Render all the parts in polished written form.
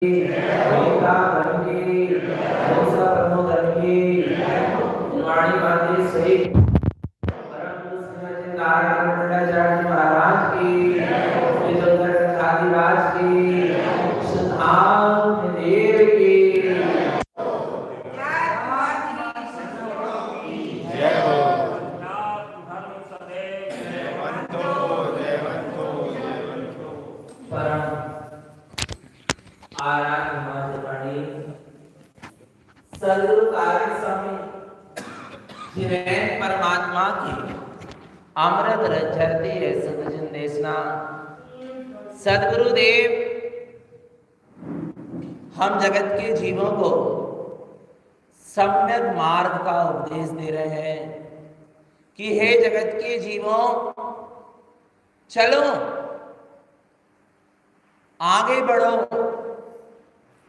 गीता धर्म की भरोसा परमो धर्म की वाणी बातें सही परम श्रीमती नारायण मंडलाचार्य महाराज की विजयनगर आदिराज की सिद्धांत देव की सदगुरु कारण स्वामी जिन्हें परमात्मा की अमृत रचरती है सदजन देशना सदगुरुदेव हम जगत के जीवों को सम्यक मार्ग का उपदेश दे रहे हैं कि हे जगत के जीवों चलो आगे बढ़ो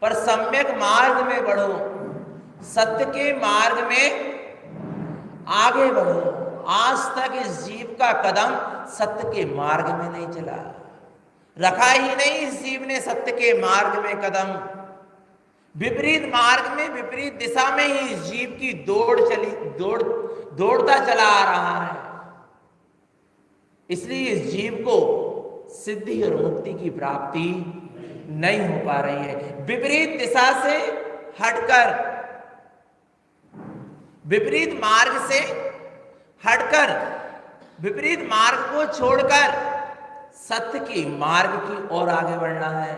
पर सम्यक मार्ग में बढ़ो, सत्य के मार्ग में आगे बढ़ो। आज तक इस जीव का कदम सत्य के मार्ग में नहीं चला, रखा ही नहीं इस जीव ने सत्य के मार्ग में कदम। विपरीत मार्ग में विपरीत दिशा में ही इस जीव की दौड़ता चला आ रहा है। इसलिए इस जीव को सिद्धि और मुक्ति की प्राप्ति नहीं हो पा रही है। विपरीत दिशा से हटकर, विपरीत मार्ग से हटकर, विपरीत मार्ग को छोड़कर सत्य की मार्ग की ओर आगे बढ़ना है।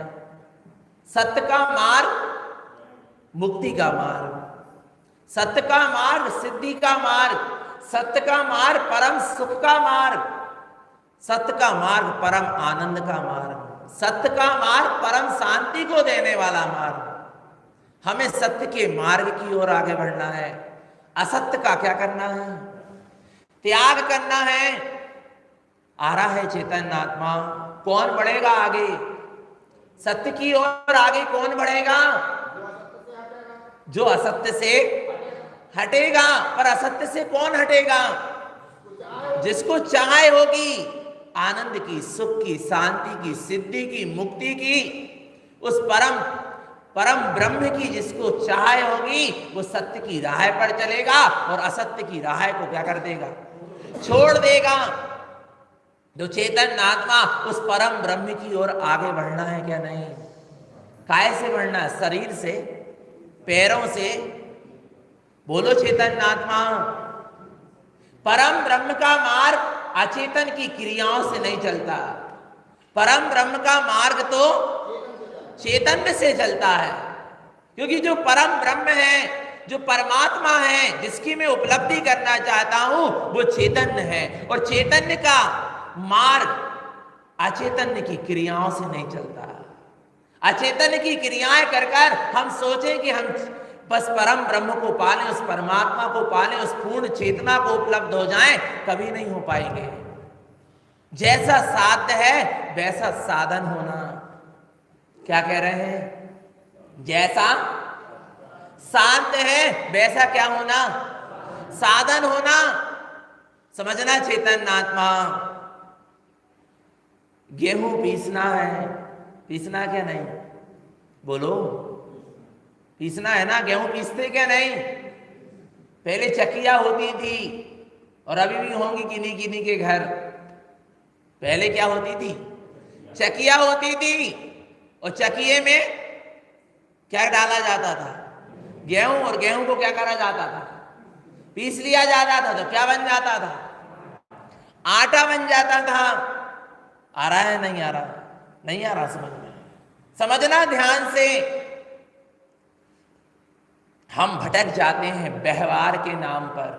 सत्य का मार्ग मुक्ति का मार्ग, सत्य का मार्ग सिद्धि का मार्ग, सत्य का मार्ग परम सुख का मार्ग, सत्य का मार्ग परम आनंद का मार्ग, सत्य का मार्ग परम शांति को देने वाला मार्ग। हमें सत्य के मार्ग की ओर आगे बढ़ना है। असत्य का क्या करना है? त्याग करना है। आ रहा है चैतन्य आत्मा। कौन बढ़ेगा आगे? सत्य की ओर आगे कौन बढ़ेगा? जो असत्य से हटेगा। पर असत्य से कौन हटेगा? जिसको चाह होगी आनंद की, सुख की, शांति की, सिद्धि की, मुक्ति की, उस परम ब्रह्म की जिसको चाह होगी वो सत्य की राह पर चलेगा और असत्य की राह को क्या कर देगा? छोड़ देगा। जो चेतन आत्मा उस परम ब्रह्म की ओर आगे बढ़ना है क्या? नहीं। काय से बढ़ना है? शरीर से, पैरों से? बोलो चेतन आत्मा। परम ब्रह्म का मार्ग अचेतन की क्रियाओं से नहीं चलता। परम ब्रह्म का मार्ग तो चैतन्य से चलता है। क्योंकि जो परम ब्रह्म है, जो परमात्मा है, जिसकी मैं उपलब्धि करना चाहता हूं वो चैतन्य है। और चैतन्य का मार्ग अचेतन्य की क्रियाओं से नहीं चलता। अचेतन्य की क्रियाएं कर कर हम सोचें कि हम बस परम ब्रह्म को पालें, उस परमात्मा को पालें, उस पूर्ण चेतना को उपलब्ध हो जाएं, कभी नहीं हो पाएंगे। जैसा साध्य है वैसा साधन होना। क्या कह रहे हैं? जैसा साध्य है वैसा क्या होना? साधन होना। समझना चेतन आत्मा। गेहूं पीसना है, पीसना क्या नहीं? बोलो, पीसना है ना? गेहूं पीसते क्या नहीं? पहले चक्कियां होती थी और अभी भी होंगी किन्हीं किन्हीं के घर। पहले क्या होती थी? चक्कियां होती थी और चक्किए में क्या डाला जाता था? गेहूं। और गेहूं को क्या करा जाता था? पीस लिया जाता था। तो क्या बन जाता था? आटा बन जाता था। आ रहा है? नहीं आ रहा? नहीं आ रहा समझ में? समझना ध्यान से। हम भटक जाते हैं व्यवहार के नाम पर।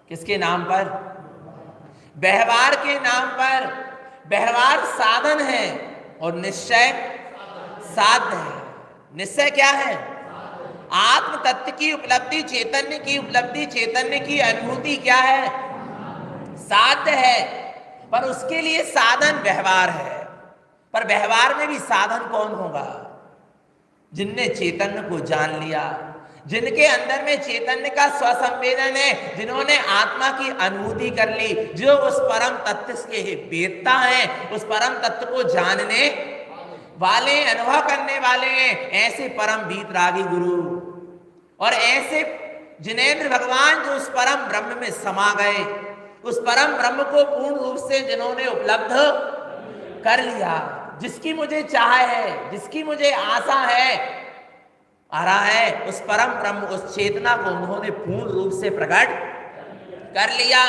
किसके नाम पर? व्यवहार के नाम पर। व्यवहार साधन है और निश्चय साध्य है। निश्चय क्या है? आत्म तत्व की उपलब्धि, चैतन्य की उपलब्धि, चैतन्य की अनुभूति क्या है? साध्य है। पर उसके लिए साधन व्यवहार है। पर व्यवहार में भी साधन कौन होगा? जिनने चैतन्य को जान लिया, जिनके अंदर में चैतन्य का स्वसंवेदन है, जिन्होंने आत्मा की अनुभूति कर ली, जो उस परम तत्व के वेदता हैं, उस परम तत्व को वाले, अनुभव करने वाले हैं, ऐसे परम वीतरागी गुरु और ऐसे जिनेंद्र भगवान जो उस परम ब्रह्म में समा गए, उस परम ब्रह्म को पूर्ण रूप से जिन्होंने उपलब्ध कर लिया, जिसकी मुझे चाह है, जिसकी मुझे आशा है, आ रहा है, उस परम ब्रह्म, उस चेतना को उन्होंने पूर्ण रूप से प्रकट कर लिया।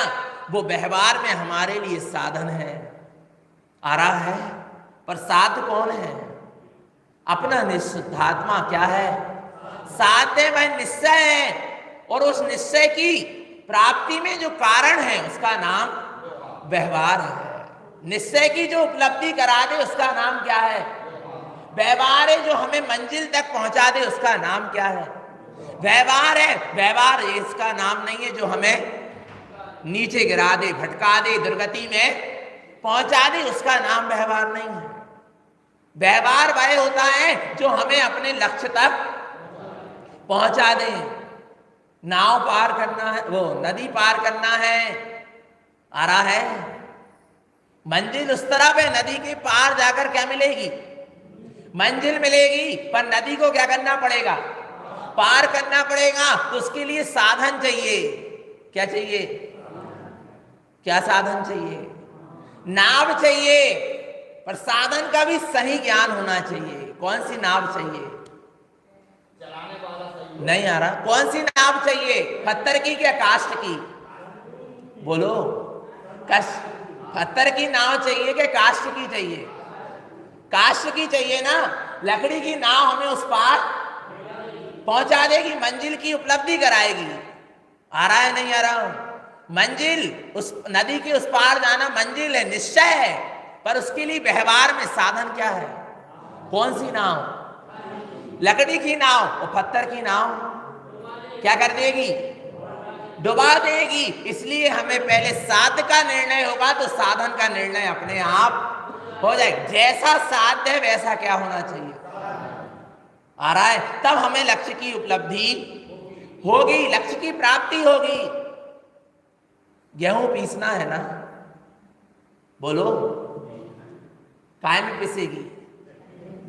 वो व्यवहार में हमारे लिए साधन है, आ रहा है, पर साध कौन है? अपना निश्चितात्मा क्या है? साध्य वह निश्चय है, और उस निश्चय की प्राप्ति में जो कारण है उसका नाम व्यवहार है। निश्चय की जो उपलब्धि करा दे उसका नाम क्या है? व्यवहार है। जो हमें मंजिल तक पहुंचा दे उसका नाम क्या है? व्यवहार है। व्यवहार इसका नाम नहीं है जो हमें नीचे गिरा दे, भटका दे, दुर्गति में पहुंचा दे, उसका नाम व्यवहार नहीं है। व्यवहार वह होता है जो हमें अपने लक्ष्य तक पहुंचा दे। नाव पार करना है, वो नदी पार करना है, आ रहा है, मंजिल उस तरफ है, नदी के पार जाकर क्या मिलेगी? मंजिल मिलेगी, पर नदी को क्या करना पड़ेगा? पार करना पड़ेगा। तो उसके लिए साधन चाहिए। क्या चाहिए? क्या साधन चाहिए? नाव चाहिए, पर साधन का भी सही ज्ञान होना चाहिए। कौन सी नाव चाहिए? चलाने वाला चाहिए। नहीं आ रहा। कौन सी नाव चाहिए? पत्थर की क्या काष्ठ की? बोलो। पत्थर की नाव चाहिए कि काष्ठ की चाहिए? काष्ठ की चाहिए ना। लकड़ी की नाव हमें उस पार पहुंचा देगी, मंजिल की उपलब्धि कराएगी। आ रहा है नहीं आ रहा? मंजिल, उस नदी के उस पार जाना मंजिल है, निश्चय है, पर उसके लिए व्यवहार में साधन क्या है? कौन सी नाव? लकड़ी की नाव और पत्थर की नाव क्या कर देगी? डुबा देगी। इसलिए हमें पहले साध्य का निर्णय होगा तो साधन का निर्णय अपने आप हो जाएगा। जैसा साध्य है वैसा क्या होना चाहिए? आ रहा है, तब हमें लक्ष्य की उपलब्धि होगी, लक्ष्य की प्राप्ति होगी। गेहूं पीसना है ना, बोलो, काय में पिसेगी?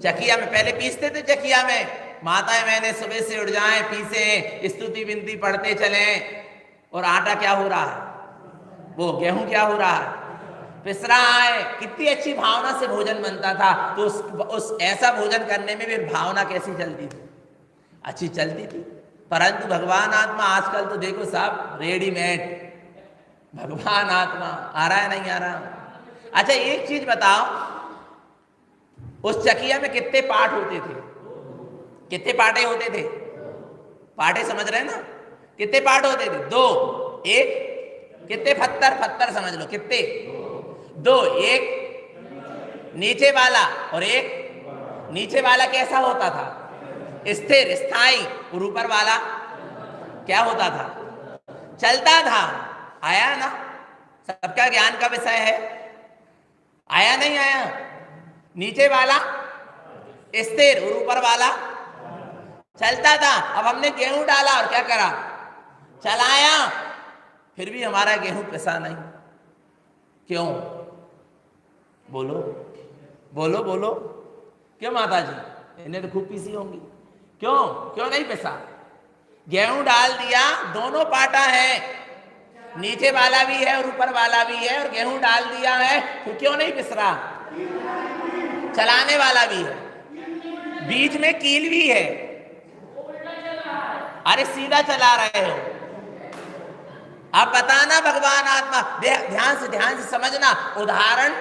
चकिया में। पहले पीसते थे चकिया में, माताएं मैंने सुबह से उठ जाएं, पीसे, स्तुति विनती पढ़ते चलें, और आटा क्या हो रहा है? वो गेहूं क्या हो रहा है? पिस रहा है। कितनी अच्छी भावना से भोजन बनता था। तो उस ऐसा भोजन करने में भी भावना कैसी चलती थी? अच्छी चलती थी। परंतु भगवान आत्मा आजकल तो देखो सब रेडीमेड। भगवान आत्मा आ रहा है नहीं आ रहा? अच्छा एक चीज बताओ, उस चकिया में कितने पार्ट होते थे? कितने पार्टे होते थे? पार्टे समझ रहे हैं ना? कितने पार्ट होते थे? दो। एक कितने? पत्थर समझ लो कितने? दो। एक नीचे वाला और एक नीचे वाला कैसा होता था? स्थिर, स्थायी। और ऊपर वाला क्या होता था? चलता था। आया ना? सबका ज्ञान का विषय है। आया नहीं आया? नीचे वाला स्थिर और ऊपर वाला चलता था। अब हमने गेहूं डाला और क्या करा? चलाया, फिर भी हमारा गेहूं पिसा नहीं। क्यों? बोलो बोलो बोलो। क्यों माता जी? इन्हें तो खूब पीसी होंगी। क्यों? क्यों नहीं पिसा? गेहूं डाल दिया, दोनों पाटा है, नीचे वाला भी है और ऊपर वाला भी है, और गेहूं डाल दिया है, फिर क्यों नहीं पिस रहा? चलाने वाला भी है, बीच में कील भी है। अरे सीधा चला रहे हो। अब बताना भगवान आत्मा, ध्यान से समझना। उदाहरण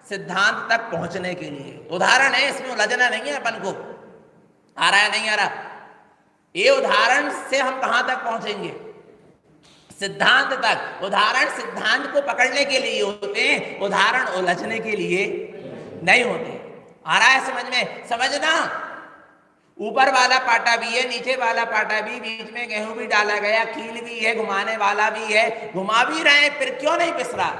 सिद्धांत तक पहुंचने के लिए उदाहरण है, इसमें उलझना नहीं है अपन को। आ रहा है नहीं आ रहा? ये उदाहरण से हम कहां तक पहुंचेंगे? सिद्धांत तक। उदाहरण सिद्धांत को पकड़ने के लिए होते हैं, उदाहरण उलझने के लिए नहीं होते। आ रहा है समझ में? समझना। ऊपर वाला पाटा भी है, नीचे वाला पाटा भी, बीच में गेहूं भी डाला गया, कील भी है, घुमाने वाला भी है, घुमा भी रहे, फिर क्यों नहीं पिस रहा?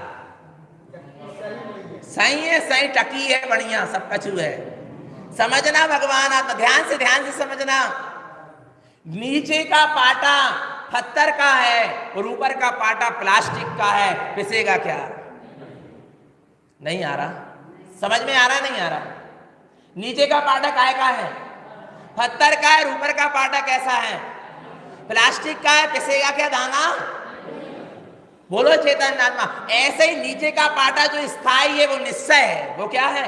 सही है, सही टकी है, बढ़िया, सब कछु है। समझना भगवान आत्मा, ध्यान से समझना। नीचे का पाटा पत्थर का है और ऊपर का पाटा प्लास्टिक का है, पिसेगा क्या? नहीं आ रहा? समझ में आ रहा नहीं आ रहा? नीचे का पाटा काय का है? पत्थर का है। ऊपर का पाटा कैसा है? प्लास्टिक का है। पिसेगा क्या दाना? बोलो चैतन्य आत्मा। ऐसे ही नीचे का पाटा जो स्थायी है वो निश्चय है, वो क्या है?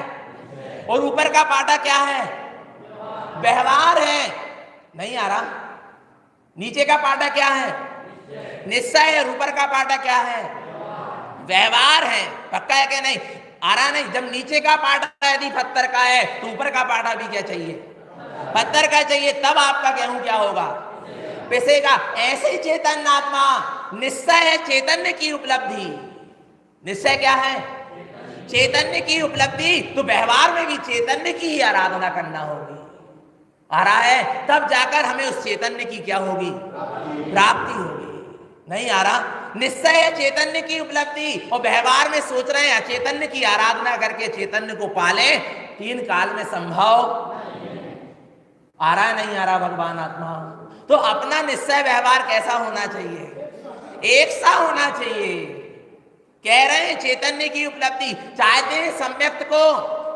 और ऊपर का पाटा क्या है? व्यवहार है। नहीं आ रहा? नीचे का पाटा क्या है? निश्चय है। ऊपर का पाटा क्या है? व्यवहार है। पक्का है क्या? नहीं आ रहा? नहीं। जब नीचे का पाटा यदि पत्थर का है तो ऊपर का पाटा भी क्या चाहिए? पत्थर का चाहिए। तब आपका गेहूं क्या होगा? पिसेगा। ऐसे ही चैतन्य आत्मा निश्चय है, चैतन्य की उपलब्धि। निश्चय क्या है? चैतन्य की उपलब्धि। तो व्यवहार में भी चैतन्य की ही आराधना करना होगी। आ रहा है? तब जाकर हमें उस चैतन्य की क्या होगी? प्राप्ति होगी। नहीं आ रहा? निश्चय है चैतन्य की उपलब्धि और व्यवहार में सोच रहे हैं चैतन्य की आराधना करके चैतन्य को पाले। 3 काल में संभव आ रहा है? नहीं आ रहा भगवान आत्मा? तो अपना निश्चय व्यवहार कैसा होना चाहिए? एक सा होना चाहिए। कह रहे हैं चैतन्य की उपलब्धि। चाहते हैं सम्यक्त को,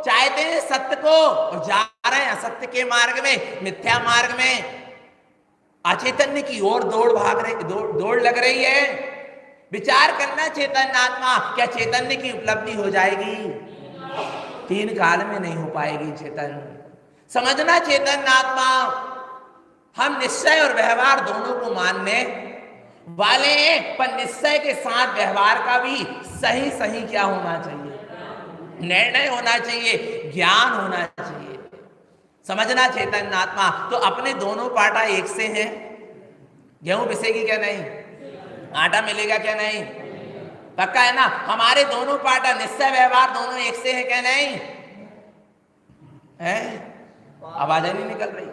चाहते हैं सत्य को, और जा रहे हैं असत्य के मार्ग में, मिथ्या मार्ग में, अचैतन्य की ओर दौड़ लग रही है। विचार करना चैतन्य आत्मा, क्या चैतन्य की उपलब्धि हो जाएगी? 3 काल में नहीं हो पाएगी चैतन्य। समझना चैतन्य आत्मा, हम निश्चय और व्यवहार दोनों को मानने वाले हैं, पर निश्चय के साथ व्यवहार का भी सही सही क्या होना चाहिए? निर्णय होना चाहिए, ज्ञान होना चाहिए। समझना चैतन्य आत्मा। तो अपने दोनों पाटा एक से हैं। गेहूं पिसेगी क्या? नहीं। आटा मिलेगा क्या? नहीं। पक्का है ना? हमारे दोनों पाटा निश्चय व्यवहार दोनों एक से है क्या? नहीं है? आवाज नहीं निकल रही।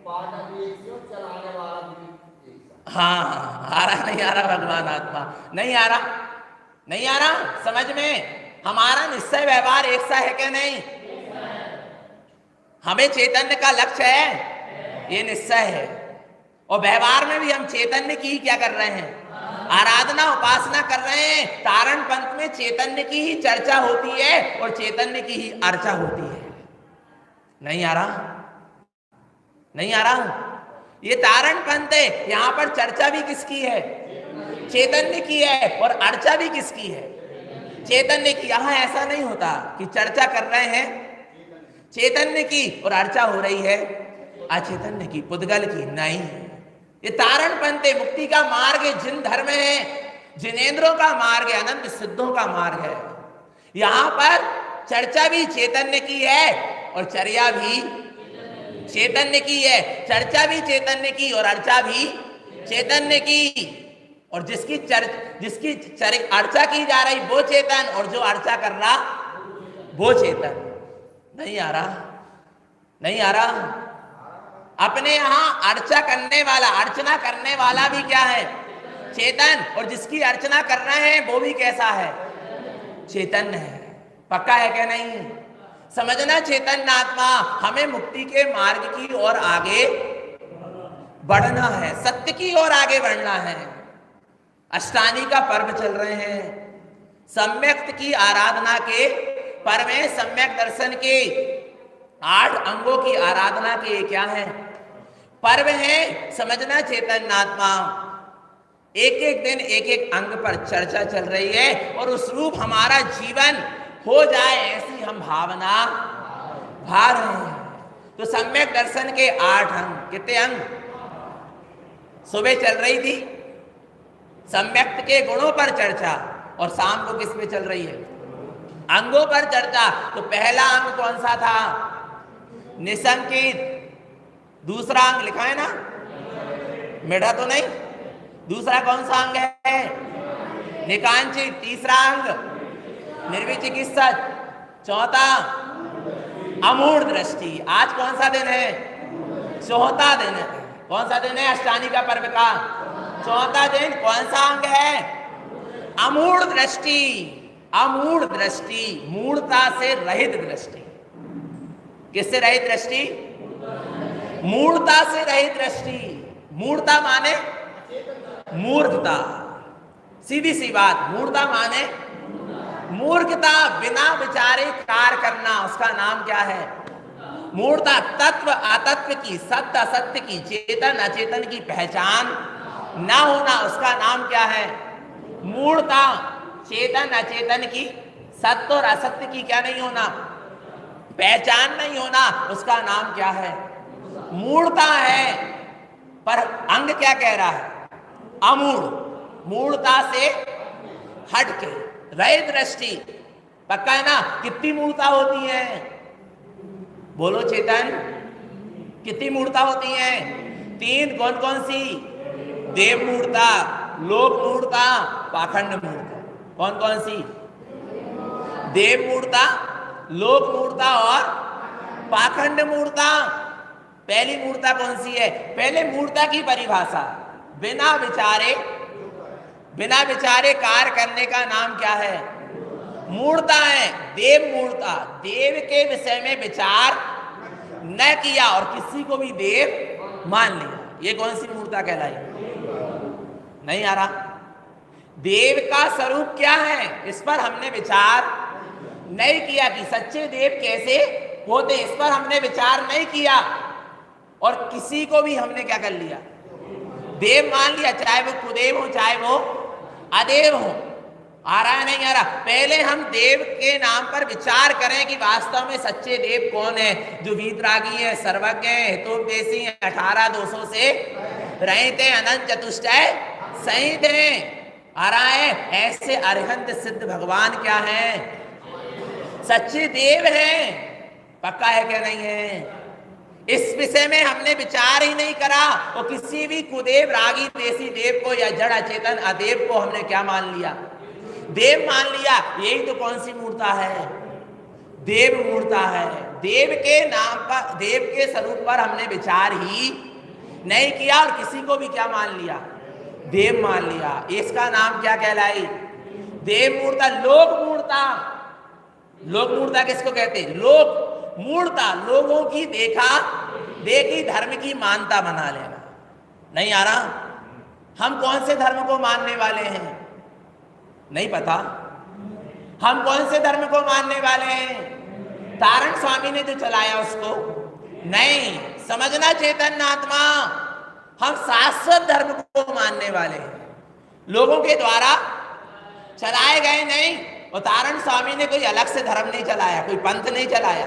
पाटा भी एक से और चलाने वाला भी एक से। हाँ, आ रहा? नहीं आ रहा भगवान आत्मा? नहीं आ रहा? नहीं आ रहा समझ में? हमारा निश्चय व्यवहार एक सा है क्या? नहीं। हमें चैतन्य का लक्ष्य है, ये निश्चय है। और व्यवहार में भी हम चैतन्य की ही क्या कर रहे हैं? आराधना, उपासना कर रहे हैं। तारण पंथ में चैतन्य की ही चर्चा होती है और चैतन्य की ही अर्चा होती है। नहीं आ रहा? नहीं आ रहा? ये तारण पंथ है। यहां पर चर्चा भी किसकी है? चैतन्य की है। और अर्चा भी किसकी है? चैतन्य की। यहां ऐसा नहीं होता कि चर्चा कर रहे हैं चैतन्य की और अर्चा हो रही है अचैतन्य की, पुद्गल की। नहीं, ये तारण पंथ है। मुक्ति का मार्ग है, जिन धर्म है, जिनेंद्रों का मार्ग है, अनंत सिद्धों का मार्ग है। यहां पर चर्चा भी चैतन्य की है और चर्या भी चैतन्य की है। चर्चा भी चैतन्य की और अर्चा भी चैतन्य की। और जिसकी अर्चा की जा रही वो चेतन, और जो अर्चा कर रहा वो चेतन। नहीं आ रहा? नहीं आ रहा? अपने यहां अर्चा करने वाला, अर्चना करने वाला भी क्या है? चेतन। और जिसकी अर्चना कर रहे हैं वो भी कैसा है? चैतन्य है। पक्का है क्या? नहीं। समझना चैतन्य आत्मा, हमें मुक्ति के मार्ग की ओर आगे बढ़ना है, सत्य की ओर आगे बढ़ना है। अष्टानी का पर्व चल रहे हैं। सम्यक्त की आराधना के पर्व में सम्यक दर्शन के 8 अंगों की आराधना के क्या है? पर्व है। समझना चैतन्य आत्मा, एक एक दिन एक एक अंग पर चर्चा चल रही है और उस रूप हमारा जीवन हो जाए ऐसी हम भावना भा रहे हैं। तो सम्यक दर्शन के 8 अंग। कितने अंग? सुबह चल रही थी सम्यक्त के गुणों पर चर्चा, और शाम को किस पे चल रही है? अंगों पर चर्चा। तो पहला अंग कौन सा था? निसंकित। दूसरा अंग लिखा है ना? मिटा तो नहीं? दूसरा कौन सा अंग है? निकांचित। तीसरा अंग निर्विचिकित्सक। चौथा अमूढ़ दृष्टि। आज कौन सा दिन है? चौथा दिन है। कौन सा दिन है अष्टानी का पर्व का? चौथा दिन। कौन सा अंग है? अमूढ़ दृष्टि। अमूढ़ दृष्टि, मूढ़ता से रहित दृष्टि। किससे रहित दृष्टि? मूढ़ता से रहित दृष्टि। मूढ़ता माने मूर्खता। सीधी सी बात, मूढ़ता माने मूर्खता। बिना विचारे कार्य करना, उसका नाम क्या है? मूर्ता तत्व अतत्व की, सत्य असत्य की, चेतन अचेतन की पहचान ना होना, उसका नाम क्या है? मूर्ता। चेतन अचेतन की, सत्य और असत्य की क्या नहीं होना? पहचान नहीं होना, उसका नाम क्या है? मूर्ता है। पर अंग क्या कह रहा है? अमूढ़। मूर्ता से हटके, रहे दृष्टि। पक्का है ना? कितनी मूर्ता होती है? बोलो चेतन, कितनी मूर्ता होती है? 3। कौन कौन सी? देव मूर्ता, लोक मूर्ता, पाखंड मूर्ता। कौन कौन सी? देव मूर्ता, लोक मूर्ता और पाखंड मूर्ता। पहली मूर्ता कौन सी है? पहले मूर्ता की परिभाषा, बिना विचारे कार्य करने का नाम क्या है? मूर्ता है। देव मूर्ता, देव के विषय में विचार न किया और किसी को भी देव मान लिया, ये कौन सी मूर्ता कहलाई? नहीं आ रहा? देव का स्वरूप क्या है, इस पर हमने विचार नहीं किया कि सच्चे देव कैसे होते, इस पर हमने विचार नहीं किया और किसी को भी हमने क्या कर लिया? देव मान लिया, चाहे वो कुदेव हो चाहे वो अदेव हो। आ रहा है नहीं आ रहा? पहले हम देव के नाम पर विचार करें कि वास्तव में सच्चे देव कौन है, जो वीतरागी है, सर्वज्ञ है, हितोपदेशी है, 18 200 से रहित है, अनंत चतुष्टय सहित है। आ रहा है? ऐसे अरिहंत सिद्ध भगवान क्या है? सच्चे देव हैं। पक्का है क्या नहीं है? इस विषय में हमने विचार ही नहीं करा और किसी भी कुदेव, रागी, देसी देव को या जड़ अचेतन अदेव को हमने क्या मान लिया? देव मान लिया। यही तो कौन सी मूर्ता है? देव मूर्ता है। देव के नाम पर, देव के स्वरूप पर हमने विचार ही नहीं किया और किसी को भी क्या मान लिया? देव मान लिया। इसका नाम क्या कहलाई? देव मूर्ता। लोक मूर्ता, लोक मूर्ता किसको कहते हैं? लोक मूर्ता, लोगों की देखी धर्म की मानता बना लेना। नहीं आ रहा? हम कौन से धर्म को मानने वाले हैं? नहीं पता? हम कौन से धर्म को मानने वाले हैं? तारण स्वामी ने जो चलाया उसको नहीं समझना। चैतन्य आत्मा, हम शाश्वत धर्म को मानने वाले हैं, लोगों के द्वारा चलाए गए नहीं। और तारण स्वामी ने कोई अलग से धर्म नहीं चलाया, कोई पंथ नहीं चलाया।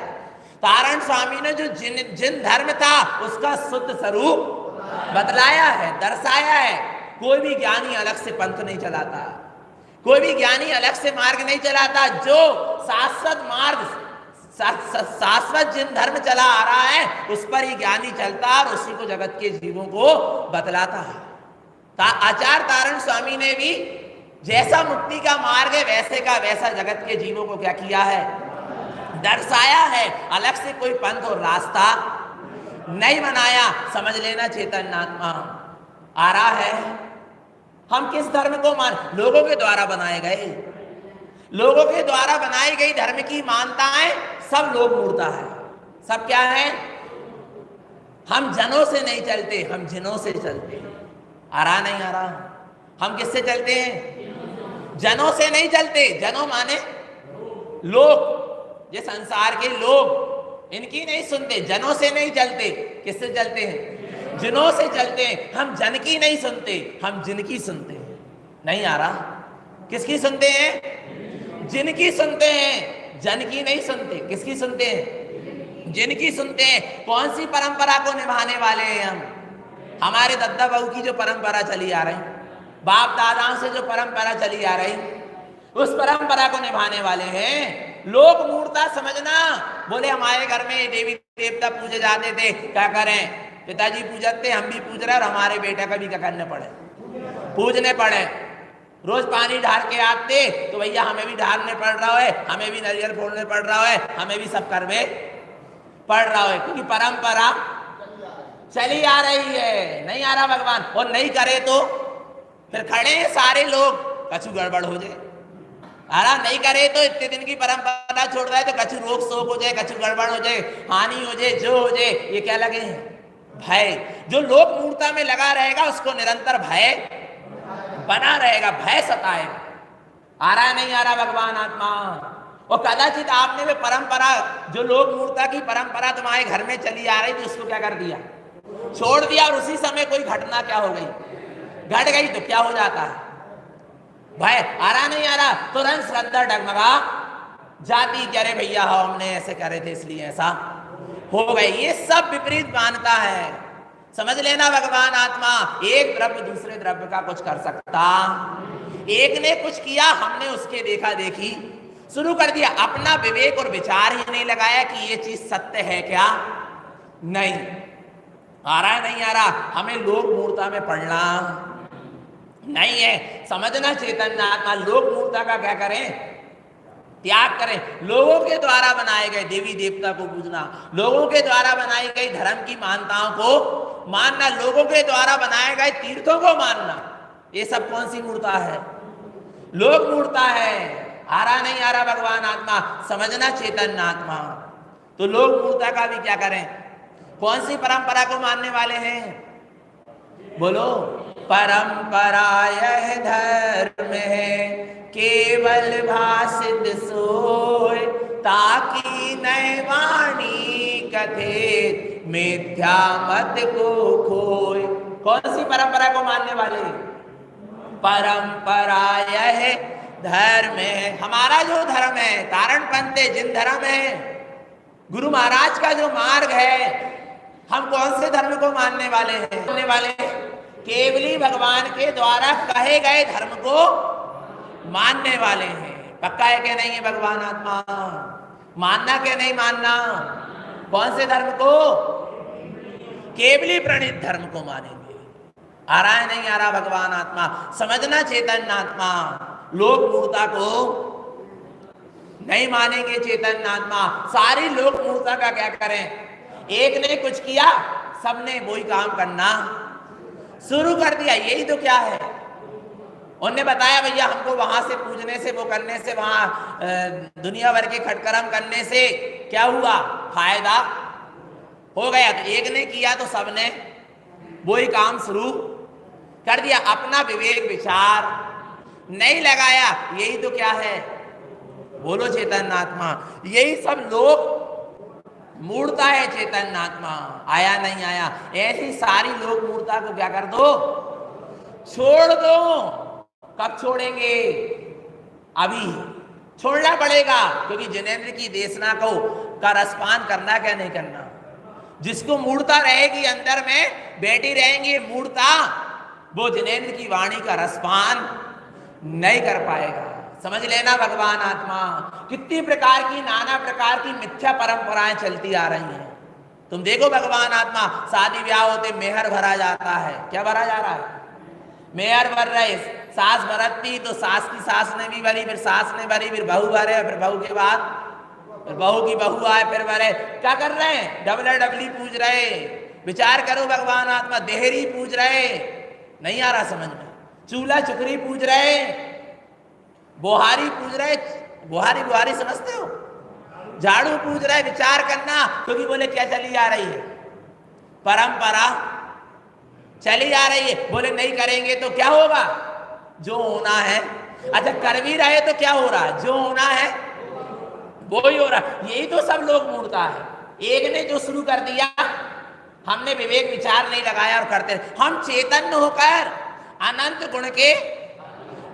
तारण स्वामी ने जो जिन धर्म था उसका शुद्ध स्वरूप बतलाया है, दर्शाया है। कोई भी ज्ञानी अलग से पंथ नहीं चलाता, कोई भी ज्ञानी अलग से मार्ग नहीं चलाता। जो शाश्वत मार्ग, शाश्वत जिन धर्म चला आ रहा है उस पर ही ज्ञानी चलता और उसी को जगत के जीवों को बतलाता है। आचार्य तारण स्वामी ने भी जैसा मुक्ति का मार्ग है वैसे का वैसा जगत के जीवों को क्या किया है? दर्शाया है। अलग से कोई पंथ और रास्ता नहीं बनाया। समझ लेना चैतन्य आत्मा। आ रहा है? हम किस धर्म को मान? लोगों के द्वारा बनाए गए, लोगों के द्वारा बनाई गई धर्म की मानताएं सब लोक मूर्ता है। सब क्या है? हम जनों से नहीं चलते, हम जिनों से चलते। आ रहा नहीं आ रहा? हम किससे चलते हैं? जनों से नहीं चलते। जनों माने लोग, ये संसार के लोग, इनकी नहीं सुनते। जनों से नहीं चलते। किससे चलते हैं? जिनों से चलते हैं। हम जन की नहीं सुनते, हम जिनकी सुनते हैं। नहीं आ रहा? किसकी सुनते हैं? जिनकी सुनते हैं, जन की नहीं सुनते। किसकी सुनते हैं? जिनकी सुनते हैं। कौन सी परंपरा को निभाने वाले हैं हम? हमारे दद्दा बहू की जो परंपरा चली आ रही, बाप दादाओं से जो परंपरा चली आ रही, उस परंपरा को निभाने वाले हैं। लोक मूर्ता समझना। बोले हमारे घर में देवी देवता पूजे जाते थे, क्या करें? पिताजी पूजते, हम भी पूज रहे और हमारे बेटा का भी क्या करने पड़े? पूजने पड़े। रोज पानी ढाल के आते तो भैया हमें भी ढालने पड़ रहा है, हमें भी नारियल फोड़ने पड़ रहा है, हमें भी सब करवे पड़ रहा है, क्योंकि परंपरा चली आ रही है। नहीं आ रहा भगवान? और नहीं करे तो फिर खड़े हैं सारे लोग, कछु गड़बड़ हो जाए। अरे नहीं करे तो इतने दिन की परंपरा छोड़ रहा है तो कछु रोक शोक हो जाए, कछु गड़बड़ हो जाए, हानि हो जाए, जो हो जाए। ये क्या लगे हैं? भय। जो लोक मूर्ता में लगा रहेगा उसको निरंतर भय बना रहेगा, भय सताएगा। आ रहा नहीं आ रहा भगवान आत्मा? और कदाचित आपने वे परंपरा, जो लोक मूर्ता की परंपरा तुम्हारे घर में चली आ रही थी, उसको क्या कर दिया, छोड़ दिया, और उसी समय कोई घटना क्या हो गई, घट गई, तो क्या हो जाता है भाई, आ रहा नहीं आ रहा, तुरंत श्रद्धा डगमगा जाती, कह रहे भैया हाँ हमने ऐसे कर रहे थे इसलिए ऐसा हो गए। ये सब विपरीत मानता है। समझ लेना, भगवान आत्मा एक द्रव्य दूसरे द्रव्य का कुछ कर सकता, एक ने कुछ किया, हमने उसके देखा देखी शुरू कर दिया, अपना विवेक और विचार ही नहीं लगाया कि ये चीज सत्य है क्या, नहीं आ रहा है, नहीं आ रहा, हमें लोक मूर्ता में पढ़ना नहीं है। समझना चैतन्य आत्मा लोक मूर्ता का क्या करें, त्याग करें। लोगों के द्वारा बनाए गए देवी देवता को पूजना, लोगों के द्वारा बनाई गई धर्म की मान्यताओं को मानना, लोगों के द्वारा बनाए गए तीर्थों को मानना, ये सब कौन सी मूर्ता है, लोक मूर्ता है। आ रहा नहीं आ रहा भगवान आत्मा, समझना चैतन्य आत्मा। तो लोक मूर्ता का भी क्या करें, कौन सी परंपरा को मानने वाले हैं, बोलो, परंपरा यह धर्म है केवल भाषित सोय, ताकि नय वाणी कथे मिथ्या मत को खोए। कौन सी परंपरा को मानने वाले, परंपरा यह धर्म है, हमारा जो धर्म है, तारण पंथ है, जिन धर्म है, गुरु महाराज का जो मार्ग है, हम कौन से धर्म को मानने वाले हैं, मानने वाले केवली भगवान के द्वारा कहे गए धर्म को मानने वाले हैं। पक्का है कि नहीं है भगवान आत्मा, मानना के नहीं मानना, कौन से धर्म को, केवली प्रणीत धर्म को मानेंगे। आ रहा है नहीं आ रहा भगवान आत्मा, समझना चैतन्य आत्मा, लोक मूर्ता को नहीं मानेंगे चैतन्य आत्मा। सारी लोक मूर्ता का क्या करें, एक ने कुछ किया, सबने वही काम करना शुरू कर दिया, यही तो क्या है। उन्होंने बताया भैया हमको वहां से पूजने से, वो करने से, वहां दुनिया भर के खटकर्म करने से क्या हुआ, फायदा हो गया। तो एक ने किया तो सबने वही काम शुरू कर दिया, अपना विवेक विचार नहीं लगाया, यही तो क्या है, बोलो चैतन्य आत्मा। यही सब लोग मूर्ता है चैतन्य आत्मा। आया नहीं आया, ऐसी सारी लोक मूर्ता को क्या कर दो, छोड़ दो। कब छोड़ेंगे, अभी छोड़ना पड़ेगा, क्योंकि जिनेंद्र की देशना को का रसपान करना क्या नहीं करना। जिसको मूर्ता रहेगी अंदर में बैठी रहेंगी मूर्ता, वो जिनेंद्र की वाणी का रसपान नहीं कर पाएगा। समझ लेना भगवान आत्मा, कितनी प्रकार की, नाना प्रकार की मिथ्या परंपराएं चलती आ रही हैं। तुम देखो भगवान आत्मा, शादी ब्याह होते मेहर भरा जाता है, क्या भरा जा रहा है, मेहर भर रहे, सास भरती तो सास की सास ने भी भरी, फिर सास ने भरी, फिर बहू भरे, फिर बहू के बाद फिर बहू की बहू आए, फिर भरे। क्या कर रहे हैं, डबला डबली पूज रहे। विचार करो भगवान आत्मा, देहरी पूज रहे, नहीं आ रहा समझ में, चूल्हा चुकरी पूज रहे, बोहारी पूज रहे, बोहारी बुहारी समझते हो, झाड़ू पूज रहे। विचार करना, क्योंकि बोले क्या चली आ रही है, परंपरा चली आ रही है। बोले नहीं करेंगे तो क्या होगा, जो होना है। अच्छा कर भी रहे तो क्या हो रहा है, जो होना है वो ही हो रहा है। यही तो सब लोग मूर्ता है। एक ने जो शुरू कर दिया, हमने विवेक विचार नहीं लगाया और करते रहे। हम चैतन्य होकर, अनंत गुण के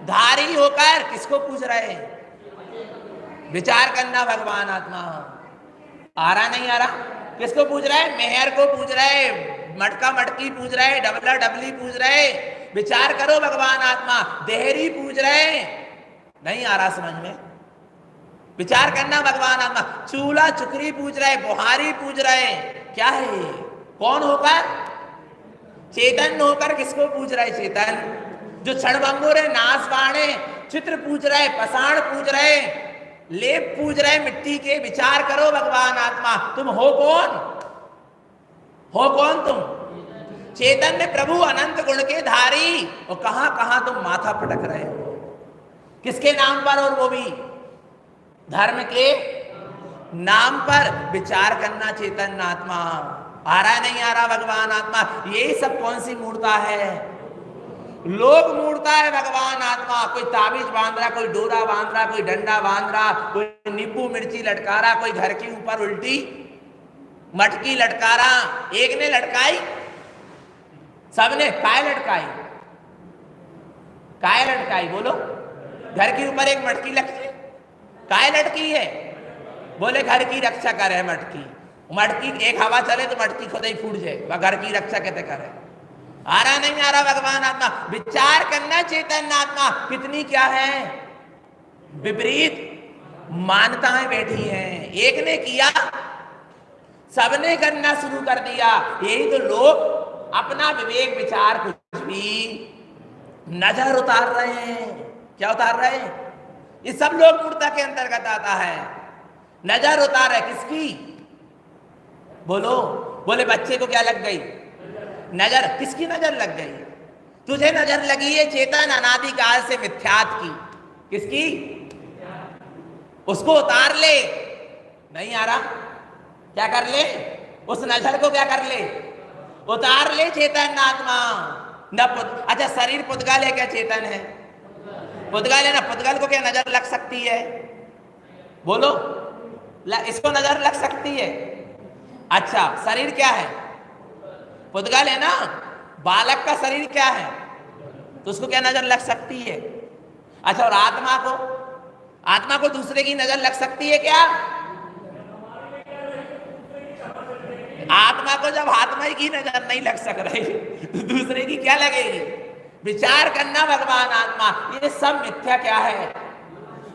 धारी होकर किसको पूज रहे हैं, विचार करना भगवान आत्मा। आ रहा नहीं आ रहा, किसको पूज रहे, मेहर को पूज रहे, मटका मटकी पूज रहे, डबला डबली पूज रहे। विचार करो भगवान आत्मा, देहरी पूज रहे, नहीं आ रहा समझ में, विचार करना भगवान आत्मा। चूल्हा चुकरी पूज रहे, बुहारी पूज रहे, क्या है, कौन होकर, चेतन होकर किसको पूज रहे, चेतन। जो क्षणभंगुर है, नाश बाणे, चित्र पूज रहे, पसाण पूज रहे, लेप पूज रहे मिट्टी के। विचार करो भगवान आत्मा, तुम हो कौन, हो कौन तुम, चैतन्य प्रभु अनंत गुण के धारी। और कहां कहां तुम माथा पटक रहे हो, किसके नाम पर, और वो भी धर्म के नाम पर। विचार करना चैतन्य आत्मा। आ रहा नहीं आ रहा भगवान आत्मा, यही सब कौन सी मूर्ता है, लोक मूर्ता है भगवान आत्मा। कोई ताबीज बांध रहा, कोई डोरा बांध रहा, कोई डंडा बांध रहा, कोई नींबू मिर्ची लटका रहा, कोई घर के ऊपर उल्टी मटकी लटका रहा। एक ने लटकाई, सबने काय लटकाई? काय लटकाई बोलो? घर के ऊपर एक मटकी लटकी, काय लटकी है? बोले घर की रक्षा करे मटकी। मटकी एक हवा चले तो मटकी खुद ही फूट जाए, वह घर की रक्षा कैसे करे? आ रहा नहीं आ रहा भगवान आत्मा? विचार करना चैतन्य आत्मा कितनी क्या है विपरीत मान्यताएं बैठी हैं। एक ने किया, सबने करना शुरू कर दिया। यही तो लोग अपना विवेक विचार कुछ भी नजर उतार रहे हैं। क्या उतार रहे हैं? ये सब लोग मूर्ता के अंतर्गत आता है। नजर उतार है किसकी? बोलो। बोले बच्चे को क्या लग गई? नजर। किसकी नजर लग गई? तुझे नजर लगी है चेतन अनादिकाल से मिथ्यात की। किसकी? उसको उतार ले। नहीं आ रहा? क्या कर ले? उस नजर को क्या कर ले? उतार ले चेतन आत्मा। अच्छा शरीर पुद्गल है क्या? चेतन है पुद्गल है ना? पुद्गल को क्या नजर लग सकती है? बोलो। इसको नजर लग सकती है? अच्छा शरीर क्या है? पुद्गल है ना? बालक का शरीर क्या है? तो उसको क्या नजर लग सकती है? अच्छा और आत्मा को? आत्मा को दूसरे की नजर लग सकती है क्या? आत्मा को जब आत्मा की नजर नहीं लग सक रही तो दूसरे की क्या लगेगी? विचार करना भगवान आत्मा ये सब मिथ्या क्या है?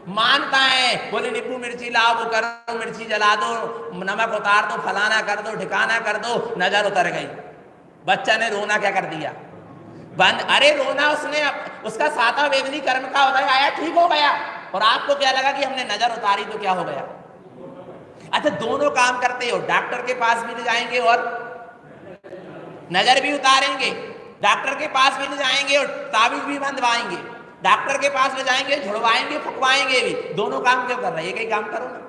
मानता है। बोले नींबू मिर्ची लाओ, वो करो, मिर्ची जला दो, नमक उतार दो, फलाना कर दो, ठिकाना कर दो, नजर उतर गई। बच्चा ने रोना क्या कर दिया? बंद। अरे रोना उसने उसका सातवां वेदनी कर्म का उदय आया, ठीक हो गया। और आपको क्या लगा कि हमने नजर उतारी तो क्या हो गया? अच्छा दोनों काम करते हो। डॉक्टर के पास भी ले जाएंगे और नजर भी उतारेंगे, डॉक्टर के पास भी ले जाएंगे और ताबीज भी बंधवाएंगे, डॉक्टर के पास ले जाएंगे, झुड़वाएंगे, फुकवाएंगे भी। दोनों काम क्यों कर रहे हैं? एक ही काम करो ना।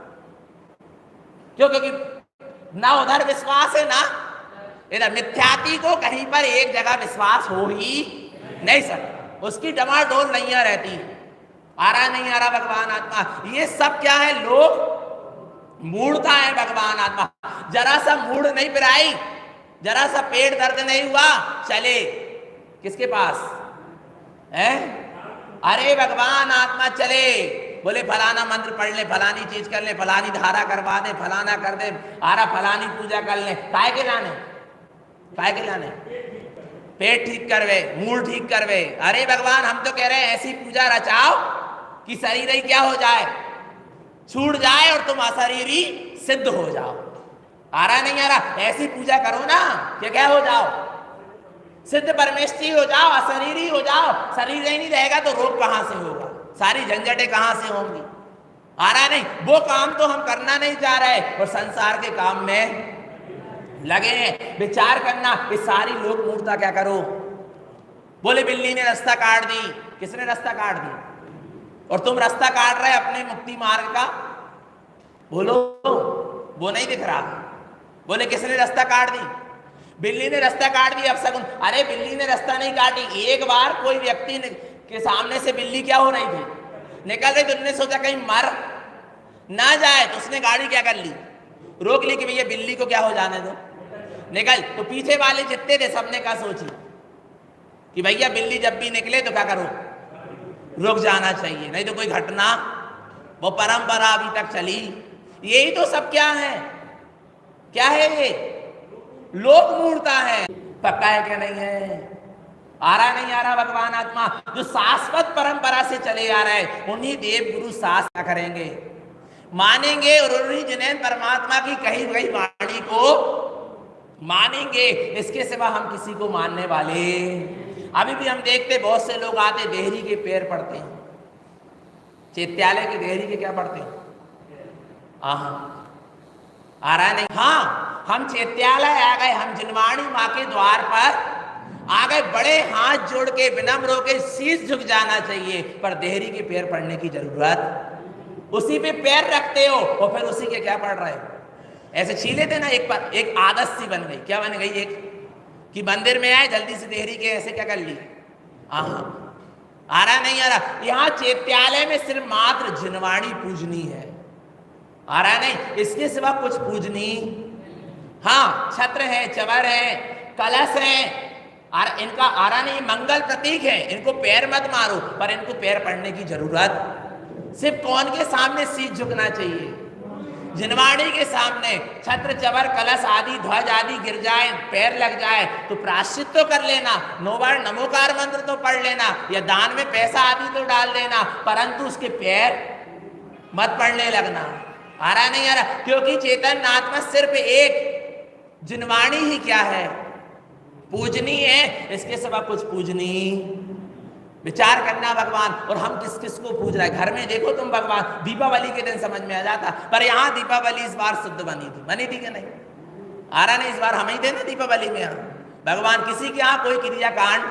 क्यों? क्योंकि ना उधर विश्वास है ना इधर। मिथ्याती को कहीं पर एक जगह विश्वास हो ही नहीं सकता, उसकी डमाडोल नहीं रहती। आ रहा नहीं आ रहा भगवान आत्मा? ये सब क्या है? लोग मूढ़ता है भगवान आत्मा। जरा सा मूढ़ नहीं पिराई, जरा सा पेट दर्द नहीं हुआ, चले किसके पास है? अरे भगवान आत्मा चले। बोले फलाना मंत्र पढ़ ले, फलानी चीज कर ले, फलानी धारा करवा दे, फलाना कर दे, आ रहा फलानी पूजा कर ले। काय के लाने? काय के लाने? पेट ठीक करवे, मूड ठीक करवे। अरे भगवान हम तो कह रहे हैं ऐसी पूजा रचाओ कि शरीर ही क्या हो जाए? छूट जाए और तुम अशरीरी सिद्ध हो जाओ। आ रहा नहीं आ रहा? ऐसी पूजा करो ना कि क्या हो जाओ? सिद्ध परमेष्ठी हो जाओ, अशरीरी हो जाओ। शरीर ही नहीं रहेगा तो रोग कहां से होगा? सारी झंझटें कहां से होंगी? आ रहा नहीं? वो काम तो हम करना नहीं चाह रहे और संसार के काम में लगे हैं। विचार करना कि सारी लोक मूर्ता क्या करो? बोले बिल्ली ने रास्ता काट दी। किसने रास्ता काट दी? और तुम रास्ता काट रहे अपने मुक्ति मार्ग का। बोलो। वो नहीं दिख रहा। बोले किसने रास्ता काट दी? बिल्ली ने रास्ता काट दी। अब सगुन। अरे बिल्ली ने रास्ता नहीं काटी। एक बार कोई व्यक्ति के सामने से बिल्ली क्या हो रही थी? निकल रही। तो उसने सोचा कहीं मर ना जाए तो उसने गाड़ी क्या कर ली? रोक ली कि भैया बिल्ली को क्या हो जाने दो, निकल। तो पीछे वाले जितने थे सबने क्या सोची कि भैया बिल्ली जब भी निकले तो क्या करो? रुक जाना चाहिए, नहीं तो कोई घटना। वो परंपरा अभी तक चली। यही तो सब क्या है? क्या है ये? लोक मूर्ता है। पक्का है क्या नहीं है? आ रहा नहीं आ रहा भगवान आत्मा? जो शाश्वत परंपरा से चले आ रहे हैं उन्हीं देव गुरु शास क्या करेंगे? मानेंगे और उन्हीं जिन्हें परमात्मा की कही गई वाणी को मानेंगे। इसके सिवा हम किसी को मानने वाले। अभी भी हम देखते बहुत से लोग आते देहरी के पैर पड़ते हैं। चैत्यालय के देहरी के क्या पड़ते हैं? आ रहा नहीं? हाँ हम चैत्यालय आ गए, हम जिनवाणी माँ के द्वार पर आ गए। बड़े हाथ जोड़ के विनम्र होकर शीश झुक जाना चाहिए, पर देहरी के पैर पड़ने की जरूरत। उसी पे पैर रखते हो और फिर उसी के क्या पड़ रहे हो? ऐसे छीले थे ना। एक आदत सी बन गई। क्या बन गई? एक कि मंदिर में आए जल्दी से देहरी के ऐसे क्या कर ली? आ रहा नहीं आ रहा? यहाँ चैत्यालय में सिर्फ मात्र जिनवाणी पूजनी है, आ रहा नहीं, इसके सिवा कुछ पूजनी। हाँ, छत्र है, चवर है, कलश है, और इनका आ रहा नहीं, मंगल प्रतीक है, इनको पैर मत मारो, पर इनको पैर पड़ने की जरूरत सिर्फ कौन के सामने शीश झुकना चाहिए? जिनवाणी के सामने। छत्र चवर कलश आदि ध्वज आदि गिर जाए, पैर लग जाए तो प्रायश्चित तो कर लेना, 9 बार नमोकार मंत्र तो पढ़ लेना, या दान में पैसा आदि तो डाल देना, परंतु उसके पैर मत पड़ने लगना। आ रहा नहीं आ रहा? क्योंकि चेतन आत्मा सिर्फ एक जिनवाणी ही क्या है? पूजनी है, इसके सिवा कुछ पूजनी। विचार करना भगवान, और हम किस किस को पूज रहे हैं। घर में देखो तुम भगवान, दीपावली के दिन समझ में आ जाता, पर यहाँ दीपावली इस बार शुद्ध बनी थी कि नहीं? आ रहा नहीं? इस बार हम ही थे ना दीपावली में। यहाँ भगवान किसी के यहाँ कोई क्रियाकांड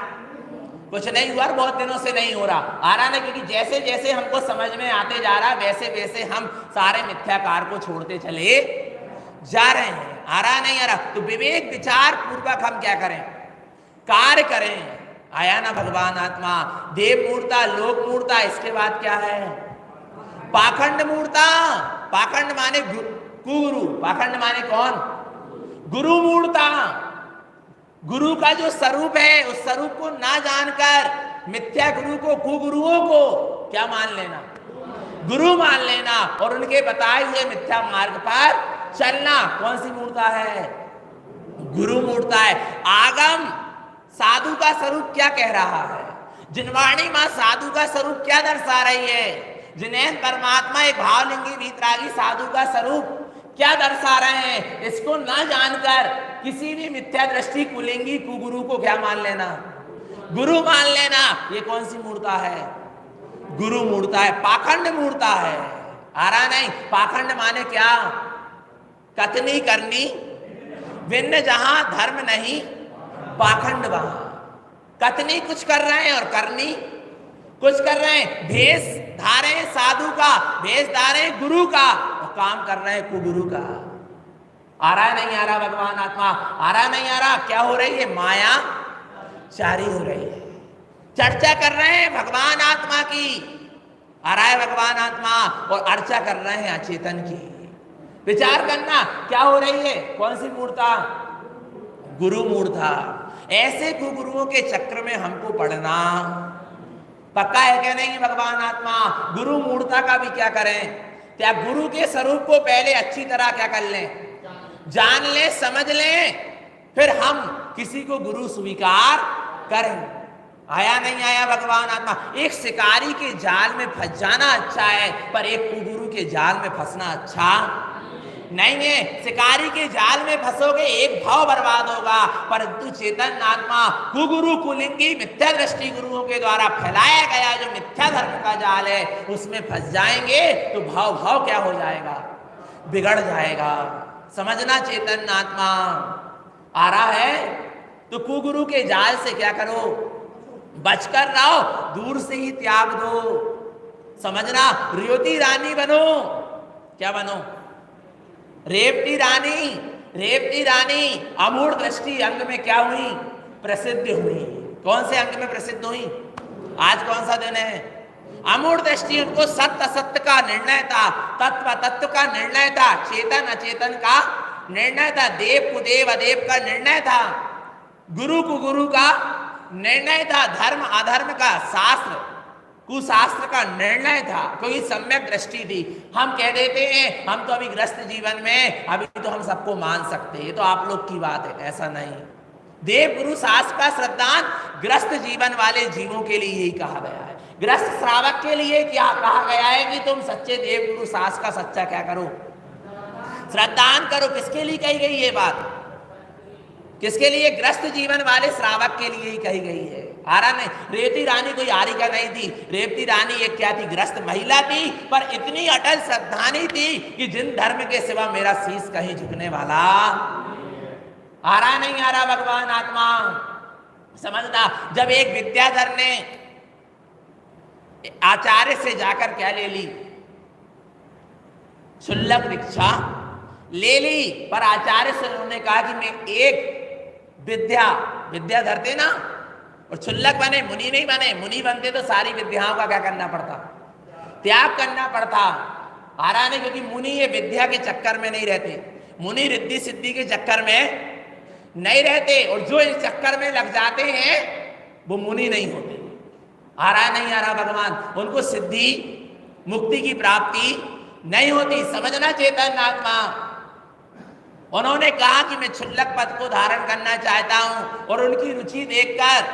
कुछ नहीं हुआ, बहुत दिनों से नहीं हो रहा। आ रहा नहीं? क्योंकि जैसे जैसे हमको समझ में आते जा रहा, वैसे वैसे हम सारे मिथ्याकार को छोड़ते चले जा रहे हैं। आ रहा नहीं आ रहा? तो विवेक विचार पूर्वक हम क्या करें? कार्य करें। आया ना भगवान आत्मा? देव मूर्ता, लोक मूर्ता, इसके बाद क्या है? पाखंड मूर्ता। पाखंड माने कुगुरु, पाखंड माने कौन? गुरु मूर्ता। गुरु का जो स्वरूप है, उस स्वरूप को ना जानकर मिथ्या गुरु को, कुगुरुओं को क्या मान लेना? गुरु मान लेना, और उनके बताए हुए मिथ्या मार्ग पर चलना। कौन सी मूर्ता है? गुरु मूर्ता है। आगम साधु का स्वरूप क्या कह रहा है? जिनवाणी मां साधु का स्वरूप क्या दर्शा रही है? जिनेन्द्र परमात्मा एक भावलिंगी वीतरागी साधु का स्वरूप क्या दर्शा रहे हैं? इसको ना जानकर किसी भी मिथ्या दृष्टि कुलिंगी कुगुरु को क्या मान लेना? गुरु मान लेना। ये कौन सी मूर्ता है? गुरु मूर्ता है, पाखंड मूर्ता है। आ रहा नहीं? पाखंड माने क्या? कथनी करनी भिन्न, जहां धर्म नहीं पाखंड वहां। कथनी कुछ कर रहे हैं और करनी कुछ कर रहे हैं। भेष धारे साधु का, भेष धारे गुरु का, और काम कर रहे हैं कुगुरु का। आ रहा नहीं आ रहा भगवान आत्मा? आ रहा नहीं आ रहा? क्या हो रही है? माया चारी हो रही है। चर्चा कर रहे हैं भगवान आत्मा की, आ रहा है भगवान आत्मा, और अर्चा कर रहे हैं अचेतन की। विचार करना क्या हो रही है? कौन सी मूर्ता? गुरु मूर्ता। ऐसे कुगुरुओं के चक्र में हमको पढ़ना पक्का है क्या नहीं? भगवान आत्मा गुरु मूर्ता का भी क्या करें? क्या गुरु के स्वरूप को पहले अच्छी तरह क्या कर लें? जान लें, समझ लें, फिर हम किसी को गुरु स्वीकार करें। आया नहीं आया भगवान आत्मा? एक शिकारी के जाल में फंस जाना अच्छा है, पर एक कुगुरु के जाल में फंसना अच्छा नहीं है। शिकारी के जाल में फंसोगे, एक भाव बर्बाद होगा, परंतु चेतन आत्मा कुगुरु कुलिंगी मिथ्या दृष्टि गुरुओं के द्वारा फैलाया गया जो मिथ्या धर्म का जाल है, उसमें फंस जाएंगे तो भाव भाव क्या हो जाएगा? बिगड़ जाएगा। समझना चेतन आत्मा आ रहा है तो कुगुरु के जाल से क्या करो? बचकर रहो, दूर से ही त्याग दो। समझना, रेवती रानी बनो। क्या बनो? रेवती रानी। रेवती रानी अमूढ़ दृष्टि अंग में क्या हुई? प्रसिद्ध हुई। कौन से अंग में प्रसिद्ध हुई? आज कौन सा दिन है? अमूढ़ दृष्टि। उनको सत्य असत्य का निर्णय था, तत्व अतत्व का निर्णय था, चेतन अचेतन का निर्णय था, देव कुदेव अदेव का निर्णय था, गुरु कुगुरु का निर्णय था, धर्म अधर्म का, शास्त्र कुशास्त्र का निर्णय था, क्योंकि सम्यक दृष्टि थी। हम कह देते हैं हम तो अभी ग्रस्त जीवन में, अभी तो हम सबको मान सकते हैं, ये तो आप लोग की बात है। ऐसा नहीं। देव गुरु शास्त्र का श्रद्धान ग्रस्त जीवन वाले जीवों के लिए यही कहा गया है। ग्रस्त श्रावक के लिए क्या कहा गया है कि तुम सच्चे देव गुरु शास्त्र का सच्चा क्या करो? श्रद्धान करो। किसके लिए कही गई ये बात? किसके लिए? ग्रस्त जीवन वाले श्रावक के लिए ही कही गई है। आ रहा नहीं? रेवती रानी कोई आरिका नहीं थी। रेवती रानी एक क्या थी? ग्रस्त महिला थी, पर इतनी अटल श्रद्धानी थी कि जिन धर्म के सिवा मेरा शीश कहीं झुकने वाला। आ रहा नहीं आ रहा भगवान आत्मा? समझना, जब एक विद्याधर ने आचार्य से जाकर क्या ले ली? शुल्लक दीक्षा ले ली, पर आचार्य से उन्होंने कहा कि मैं एक विद्याधर थे ना, और क्षुल्लक बने, मुनि नहीं बने। मुनि बनते तो सारी विद्याओं का क्या करना पड़ता, त्याग करना पड़ता। आ रहा नहीं, क्योंकि मुनि ये विद्या के चक्कर में नहीं रहते, मुनि रिद्धि सिद्धि के चक्कर में नहीं रहते, और जो इस चक्कर में लग जाते हैं वो मुनि नहीं होते। आ रहा नहीं, आ रहा भगवान, उनको सिद्धि मुक्ति की प्राप्ति नहीं होती। समझना चेतन आत्मा। उन्होंने कहा कि मैं क्षुल्लक पद को धारण करना चाहता हूं, और उनकी रुचि देखकर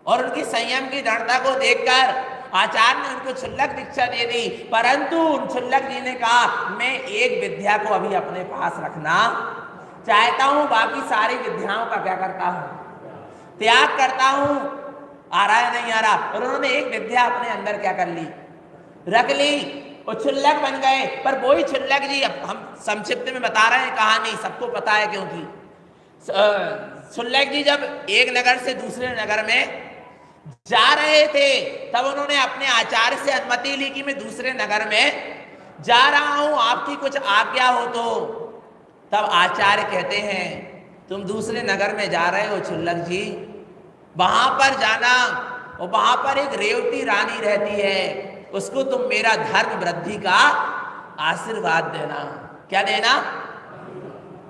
और उनकी संयम की दृढ़ता को देखकर आचार्य ने उनको क्षुल्लक दीक्षा दे दी। परंतु उन क्षुल्लक जी ने कहा मैं एक विद्या को अभी अपने पास रखना चाहता हूं, बाकी सारी विद्याओं का क्या करता हूं, त्याग करता हूं। आ रहा है नहीं आ रहा। और उन्होंने एक विद्या अपने अंदर क्या कर ली, रख ली, और क्षुल्लक बन गए। पर वही क्षुल्लक जी, अब हम संक्षिप्त में बता रहे हैं कहानी, सबको पता है, क्योंकि क्षुल्लक जी जब एक नगर से दूसरे नगर में जा रहे थे तब उन्होंने अपने आचार्य से अनुमति ली कि मैं दूसरे नगर में जा रहा हूं, आपकी कुछ आज्ञा हो तो। तब आचार्य कहते हैं तुम दूसरे नगर में जा रहे हो क्षुल्लक जी, वहां पर जाना, और वहां पर एक रेवती रानी रहती है, उसको तुम मेरा धर्म वृद्धि का आशीर्वाद देना। क्या देना,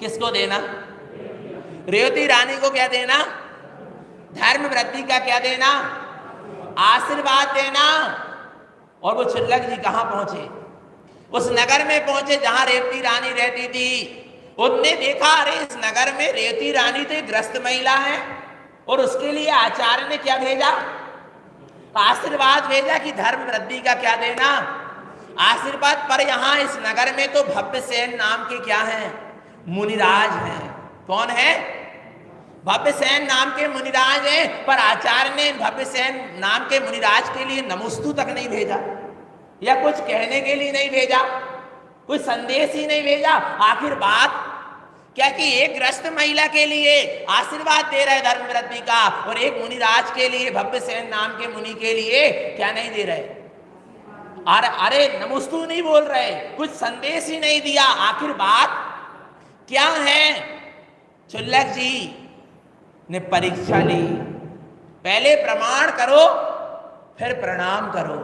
किसको देना, रेवती रानी को क्या देना, धर्म वृद्धि का क्या देना, आशीर्वाद देना। और वो क्षुल्लक जी कहां पहुंचे, उस नगर में पहुंचे जहां रेवती रानी रहती थी। उनने देखा अरे इस नगर में रेवती रानी तो एक ग्रस्त महिला है, और उसके लिए आचार्य ने क्या भेजा, आशीर्वाद भेजा कि धर्म वृद्धि का क्या देना, आशीर्वाद। पर यहां इस नगर में तो भव्यसेन नाम के क्या हैं, मुनिराज हैं। कौन है, भव्यसेन नाम के मुनिराज हैं। पर आचार्य ने भव्यसेन नाम के मुनिराज के लिए नमोस्तु तक नहीं भेजा, या कुछ कहने के लिए नहीं भेजा, कुछ संदेश ही नहीं भेजा। आखिर बात क्या कि एक ग्रस्त महिला के लिए आशीर्वाद दे रहे धर्म वृद्धि का, और एक मुनिराज के लिए, भव्यसेन नाम के मुनि के लिए क्या नहीं दे रहे, अरे नमोस्तु नहीं बोल रहे, कुछ संदेश ही नहीं दिया। आखिर बात क्या है। क्षुल्लक जी ने परीक्षा ली, पहले प्रमाण करो फिर प्रणाम करो।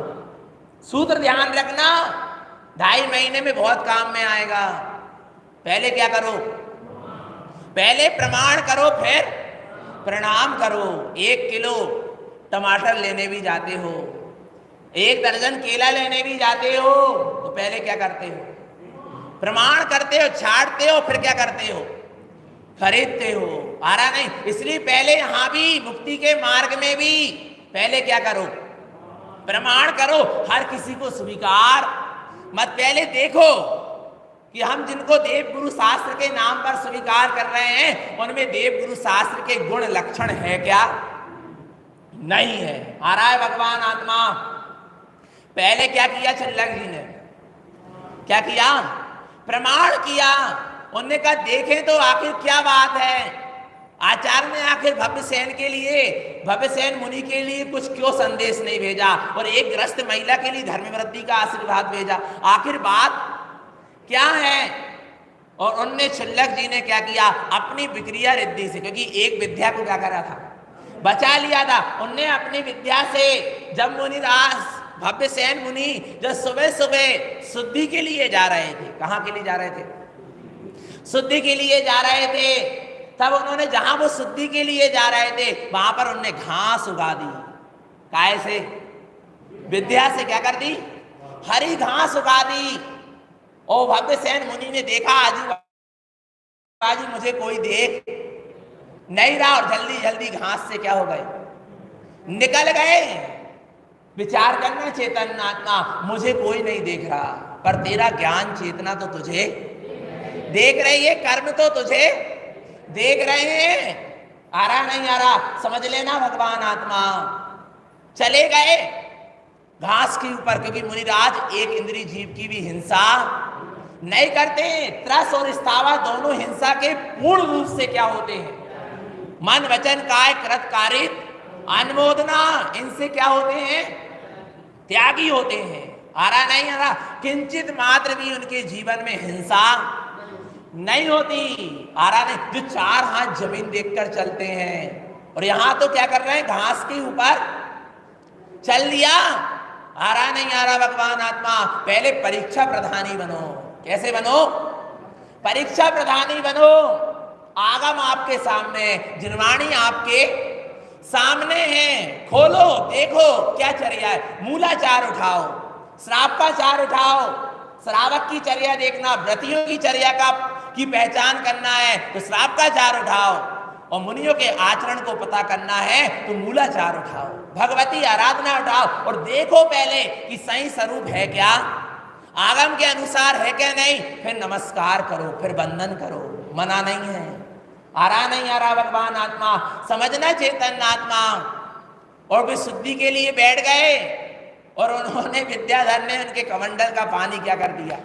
सूत्र ध्यान रखना, 2.5 महीने में बहुत काम में आएगा। पहले क्या करो, पहले प्रमाण करो फिर प्रणाम करो। 1 किलो टमाटर लेने भी जाते हो, 1 दर्जन केला लेने भी जाते हो, तो पहले क्या करते हो, प्रमाण करते हो, छांटते हो, फिर क्या करते हो, खरीदते हो। आ रहा नहीं, इसलिए पहले यहां भी मुक्ति के मार्ग में भी पहले क्या करो, प्रमाण करो। हर किसी को स्वीकार मत, पहले देखो कि हम जिनको देव गुरु शास्त्र के नाम पर स्वीकार कर रहे हैं उनमें देव गुरु शास्त्र के गुण लक्षण है क्या, नहीं है। आ रहा है भगवान आत्मा। पहले क्या किया क्षुल्लक जी ने, क्या किया, प्रमाण किया। उन्होंने कहा देखें तो आखिर क्या बात है। आचार्य ने आखिर भव्यसेन के लिए, भव्यसेन मुनि के लिए कुछ क्यों संदेश नहीं भेजा, और एक ग्रस्त महिला के लिए धर्म वृद्धि का आशीर्वाद भेजा, आखिर बात क्या है। और उनने क्षुल्लक जी ने क्या किया, अपनी विक्रिया रिद्धि से, क्योंकि एक विद्या को क्या करा था, बचा लिया था। उनने अपनी विद्या से, जब मुनिराज भव्यसेन मुनि जब सुबह सुबह शुद्धि के लिए जा रहे थे, कहां के लिए जा रहे थे, शुद्धि के लिए जा रहे थे, तब उन्होंने जहां वो शुद्धि के लिए जा रहे थे वहां पर उन्होंने घास उगा दी। काय से, विद्या से क्या कर दी, हरी घास उगा दी। और भव्यसेन मुनि ने देखा आजू बाजू मुझे कोई देख नहीं रहा, और जल्दी जल्दी घास से क्या हो गए, निकल गए। विचार करना चेतन आत्मा, मुझे कोई नहीं देख रहा, पर तेरा ज्ञान चेतना तो तुझे देख रही है, कर्म तो तुझे देख रहे हैं। आ रहा नहीं आ रहा, समझ लेना भगवान आत्मा। चले गए घास के ऊपर, क्योंकि मुनिराज एक इंद्रिय जीव की भी हिंसा नहीं करते। त्रस और स्थावा दोनों हिंसा के पूर्ण रूप से क्या होते हैं, मन वचन काय कृत कारित अनुमोदना, इनसे क्या होते हैं, त्यागी होते हैं। आ रहा नहीं आ रहा, किंचित मात्र भी उनके जीवन में हिंसा नहीं होती। आ रहा नहीं, जो 4 हाथ जमीन देखकर चलते हैं और यहां तो क्या कर रहे हैं, घास के ऊपर चल दिया। आ रहा नहीं आ रहा भगवान आत्मा, पहले परीक्षा प्रधानी बनो। कैसे बनो? परीक्षा प्रधानी बनो। आगम आपके सामने, जिनवाणी आपके सामने है, खोलो देखो क्या चर्या है। मूलाचार उठाओ, श्राप का चार उठाओ। श्रावक की चर्या देखना, व्रतियों की चर्या की पहचान करना है तो श्राप का चार उठाओ, और मुनियों के आचरण को पता करना है तो मूलाचार उठाओ, भगवती आराधना उठाओ और देखो पहले कि सही स्वरूप है क्या, आगम के अनुसार है क्या नहीं, फिर नमस्कार करो, फिर वंदन करो। मना नहीं है। आ रहा नहीं आ रहा भगवान आत्मा, समझना चेतन आत्मा। और वे शुद्धि के लिए बैठ गए और उन्होंने विद्याधर ने उनके कमंडल का पानी क्या कर दिया,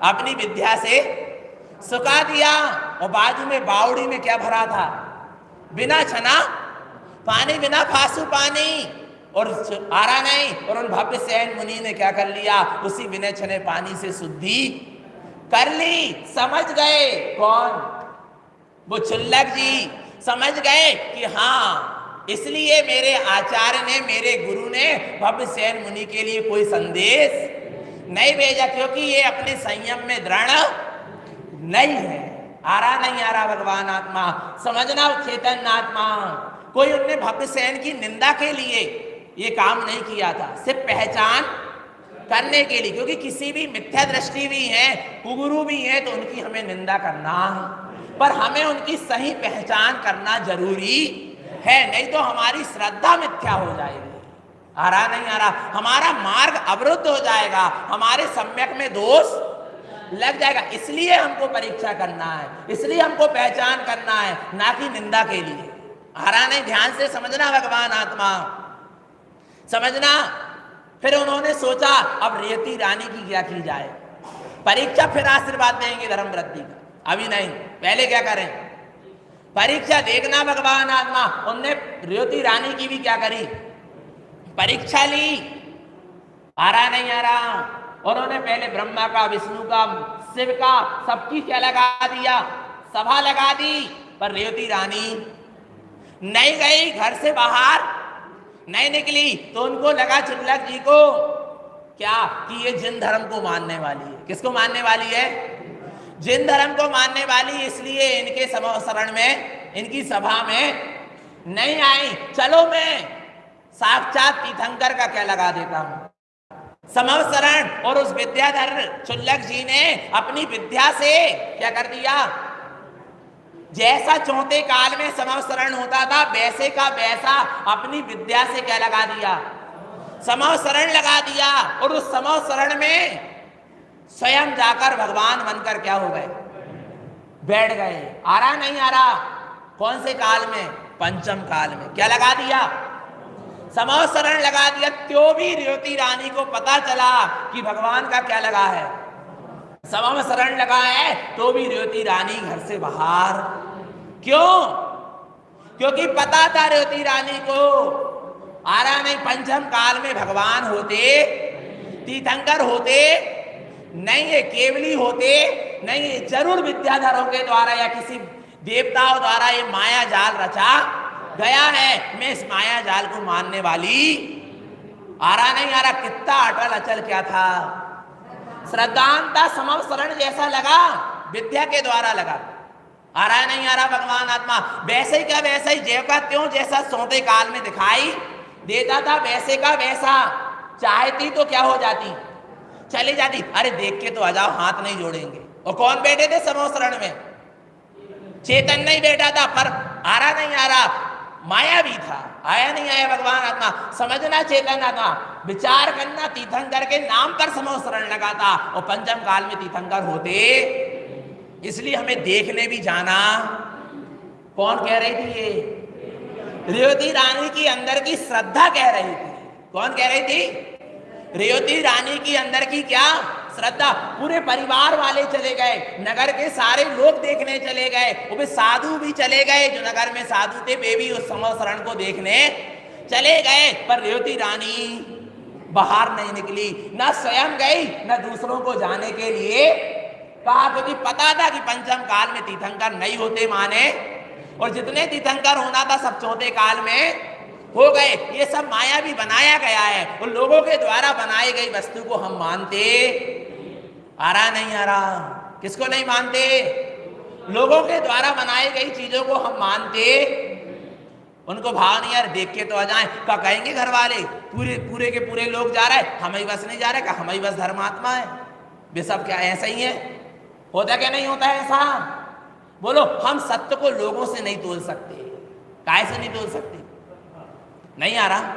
अपनी विद्या से सुखा दिया। और बाजू में बावड़ी में क्या भरा था, बिना छना पानी, बिना फासू पानी। और आ रहा नहीं, और उन भव्य सेन मुनि ने क्या कर लिया, उसी बिना छने पानी से शुद्धि कर ली। समझ गए कौन, वो क्षुल्लक जी समझ गए कि हाँ, इसलिए मेरे आचार्य ने, मेरे गुरु ने भव्य सेन मुनि के लिए कोई संदेश नहीं भेजा, क्योंकि ये अपने संयम में दृढ़ नहीं है। आ रहा नहीं आ रहा भगवान आत्मा, समझना चेतन आत्मा। कोई उनने भव्य सेन की निंदा के लिए ये काम नहीं किया था, सिर्फ पहचान करने के लिए, क्योंकि किसी भी मिथ्या दृष्टि भी है, कुगुरु भी है, तो उनकी हमें निंदा करना, पर हमें उनकी सही पहचान करना जरूरी है, नहीं तो हमारी श्रद्धा मिथ्या हो जाएगी। आ रहा नहीं आ रहा, हमारा मार्ग अवरुद्ध हो जाएगा, हमारे सम्यक में दोष लग जाएगा। इसलिए हमको परीक्षा करना है, इसलिए हमको पहचान करना है, ना कि निंदा के लिए। आ रहा नहीं, ध्यान से समझना भगवान आत्मा, समझना। फिर उन्होंने सोचा अब रेवती रानी की क्या की जाए, परीक्षा फिर आशीर्वाद देंगे धर्मवृद्धि का, अभी नहीं, पहले क्या करें, परीक्षा देखना भगवान आत्मा। उनने रेवती रानी की भी क्या करी, परीक्षा ली। आ रहा नहीं आ रहा, उन्होंने पहले ब्रह्मा का, विष्णु का, शिव का, सबकी क्या लगा दिया, सभा लगा दी, पर रेवती रानी नहीं गई, घर से बाहर नहीं निकली। तो उनको लगा क्षुल्लक जी को क्या कि ये जिन धर्म को मानने वाली है। किसको मानने वाली है? जिन धर्म को मानने वाली, इसलिए इनके शरण में, इनकी सभा में नहीं आई। चलो मैं साक्षात तीर्थंकर का क्या लगा देता हूं, समवसरण। और उस विद्याधर क्षुल्लक जी ने अपनी विद्या से क्या कर दिया, जैसा चौथे काल में समवसरण होता था, वैसे का वैसा अपनी विद्या से क्या लगा दिया, समवसरण लगा दिया। और उस समवसरण में स्वयं जाकर भगवान बनकर क्या हो गए, बैठ गए। आ रहा नहीं आ रहा, कौन से काल में, पंचम काल में क्या लगा दिया, समवसरण लगा दिया। त्यो भी रेवती रानी को पता चला कि भगवान का क्या लगा है, समवसरण लगा है, तो भी रेवती रानी घर से बाहर। क्यों? क्योंकि पता था रेवती रानी को, आ रहा नहीं, पंचम काल में भगवान होते, तीर्थंकर होते नहीं है, केवली होते नहीं है, जरूर विद्याधरों के द्वारा या किसी देवताओं द्वारा ये माया जाल रचा गया है। मैं इस माया जाल को मानने वाली, आ रहा नहीं आ रहा, कितना अटल अचल क्या था, श्रद्धांता समवसरण जैसा लगा, विद्या के द्वारा लगा। आ रहा नहीं आ रहा भगवान आत्मा, वैसे ही का वैसा ही, ज्यों का त्यों, जैसा सोते काल में दिखाई देता था, वैसे का वैसा चाहती तो क्या हो जाती, चली जाती। अरे देख के तो आ जाओ, हाथ नहीं जोड़ेंगे। और कौन बैठे थे समवसरण में, चेतन नहीं बैठा था, पर आ रहा नहीं आ रहा, माया भी था, आया नहीं आया भगवान आत्मा। समझना चेतन आत्मा, विचार करना, तीर्थंकर के नाम पर समवसरण लगा था, और पंचम काल में तीर्थंकर होते, इसलिए हमें देखने भी जाना। कौन कह रही थी ये, रेवती रानी की अंदर की श्रद्धा कह रही थी। कौन कह रही थी? रेवती रानी की अंदर की क्या श्रद्धा। पूरे परिवार वाले चले गए, नगर के सारे लोग देखने चले गए, वो भी साधु भी चले गए, जो नगर में साधु थे वे भी उस समवसरण को देखने चले गए, पर रेवती रानी बाहर नहीं निकली, ना स्वयं गई, ना दूसरों को जाने के लिए कहा, क्योंकि पता था कि पंचम काल में तीर्थंकर नहीं होते माने और जितने तीर्थंकर होना था सब चौथे काल में हो गए। ये सब माया भी बनाया गया है और लोगों के द्वारा बनाई गई वस्तु को हम मानते आ रहा नहीं आ रहा? किसको नहीं मानते? लोगों के द्वारा बनाई गई चीजों को हम मानते, उनको भाव नहीं यार देख के तो आ जाए। क्या कहेंगे घर वाले, पूरे के पूरे लोग जा रहे, हम ही बस नहीं जा रहे, क्या हम ही बस धर्मात्मा है? वे सब क्या ऐसा ही है? होता क्या नहीं होता है ऐसा? बोलो, हम सत्य को लोगों से नहीं तोल सकते। काहे से नहीं तोल सकते? नहीं आ रहा?